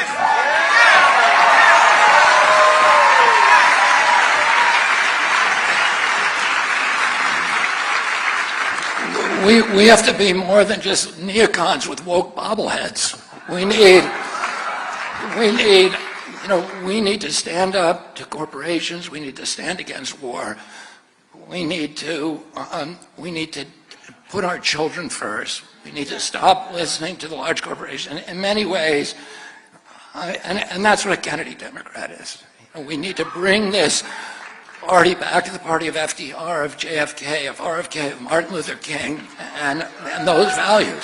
We have to be more than just neocons with woke bobbleheads. We need to stand up to corporations. We need to stand against war. We need to put our children first. We need to stop listening to the large corporations. In many ways, and that's what a Kennedy Democrat is. We need to bring this party back to the party of FDR, of JFK, of Rfk, of Martin Luther King, and those values.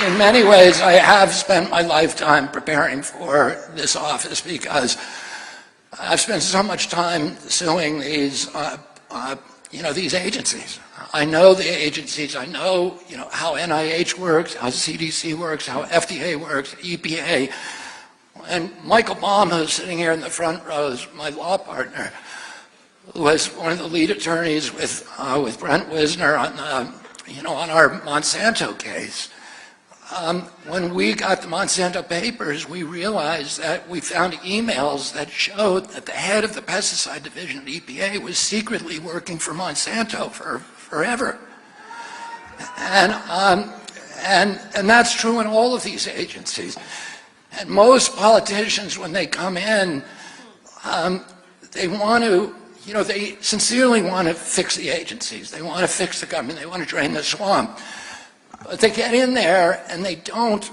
In many ways, I have spent my lifetime preparing for this office because I've spent so much time suing these agencies. I know the agencies. I know, how NIH works, how CDC works, how FDA works, EPA. And Mike Obama, who's sitting here in the front row, is my law partner, who was one of the lead attorneys with Brent Wisner on our Monsanto case. When we got the Monsanto papers, we realized that we found emails that showed that the head of the pesticide division at EPA was secretly working for Monsanto for forever. And that's true in all of these agencies. And most politicians, when they come in, they want to, they sincerely want to fix the agencies. They want to fix the government. They want to drain the swamp. But they get in there and they don't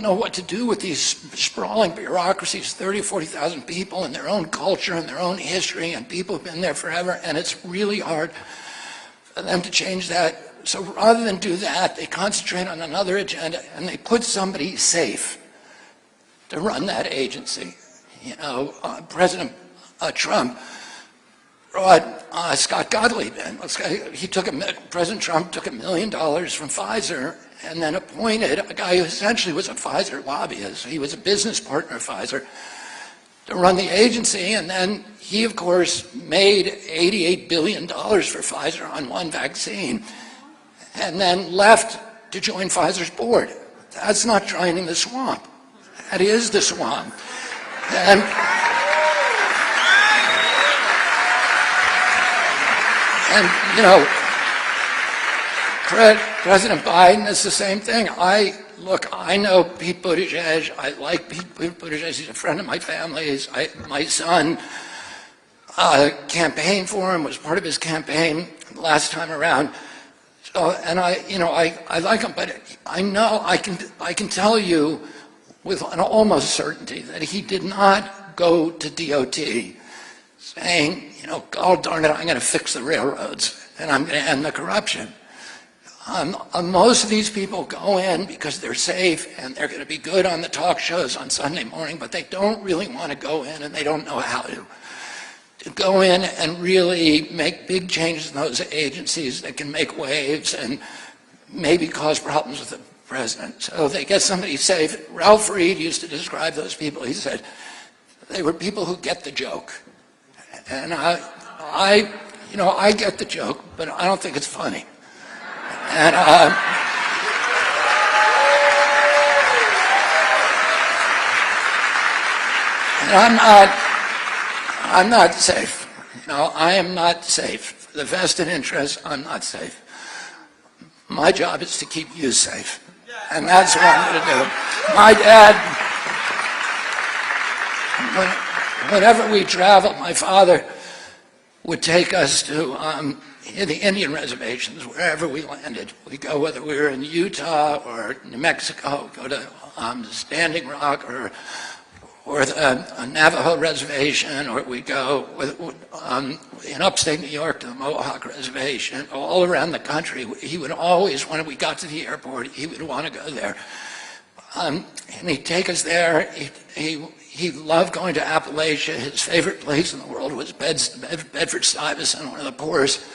know what to do with these sprawling bureaucracies, 30 or 40,000 people and their own culture and their own history, and people have been there forever, and it's really hard for them to change that so rather than do that, they concentrate on another agenda, and they put somebody safe to run that agency. You know, President Trump brought Scott Gottlieb in. President Trump took $1 million from Pfizer and then appointed a guy who essentially was a Pfizer lobbyist. He was a business partner of Pfizer to run the agency, and then he, of course, made $88 billion for Pfizer on one vaccine, and then left to join Pfizer's board. That's not draining the swamp. That is the swamp. And you know, President Biden is the same thing. I know Pete Buttigieg. I like Pete Buttigieg. He's a friend of my family's. My son campaigned for him, was part of his campaign last time around. So, and I like him, but I know I can tell you with an almost certainty that he did not go to DOT saying, you know, God darn it, I'm going to fix the railroads and I'm going to end the corruption. Most of these people go in because they're safe and they're going to be good on the talk shows on Sunday morning, but they don't really want to go in and they don't know how to go in and really make big changes in those agencies that can make waves and maybe cause problems with the president. So they get somebody safe. Ralph Reed used to describe those people. He said they were people who get the joke. And I get the joke, but I don't think it's funny. And I'm not safe. You know, I am not safe. For the vested interests, I'm not safe. My job is to keep you safe. And that's what I'm going to do. My dad, whenever we traveled, my father would take us to the Indian reservations, wherever we landed. We'd go, whether we were in Utah or New Mexico, go to Standing Rock or the Navajo reservation, or we go in upstate New York to the Mohawk reservation, all around the country. He would always, when we got to the airport, he would want to go there. And he'd take us there. He loved going to Appalachia. His favorite place in the world was Bedford-Stuyvesant, one of the poorest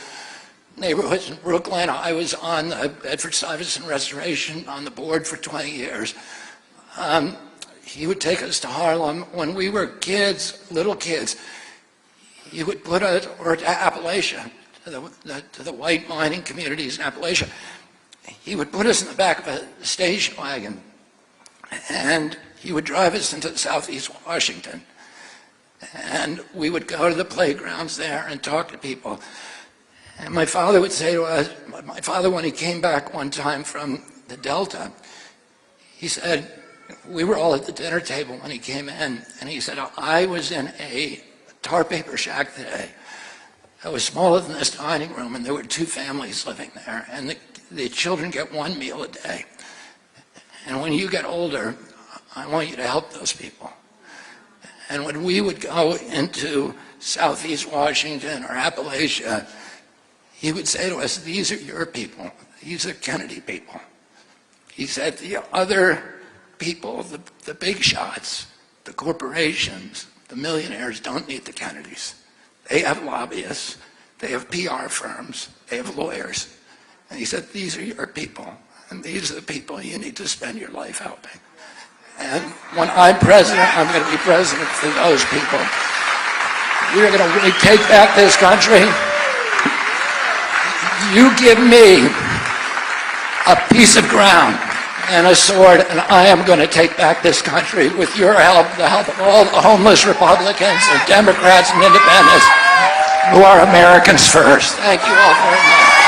neighborhoods in Brooklyn. I was on the Bedford-Stuyvesant Restoration on the board for 20 years. He would take us to Harlem. When we were kids, little kids, he would put us, or to Appalachia, to the white mining communities in Appalachia. He would put us in the back of a station wagon, and he would drive us into southeast Washington. And we would go to the playgrounds there and talk to people. And my father would say to us, when he came back one time from the Delta, he said, we were all at the dinner table when he came in, and he said, I was in a tar paper shack today. It was smaller than this dining room, and there were 2 families living there, and the children get 1 meal a day. And when you get older, I want you to help those people. And when we would go into southeast Washington or Appalachia, he would say to us, these are your people. These are Kennedy people. He said, the other people, the big shots, the corporations, the millionaires don't need the Kennedys. They have lobbyists, they have PR firms, they have lawyers. And he said, these are your people, and these are the people you need to spend your life helping. And when I'm president, I'm going to be president for those people. We're going to really take back this country. You give me a piece of ground and a sword, and I am going to take back this country with your help, the help of all the homeless Republicans and Democrats and independents who are Americans first. Thank you all very much.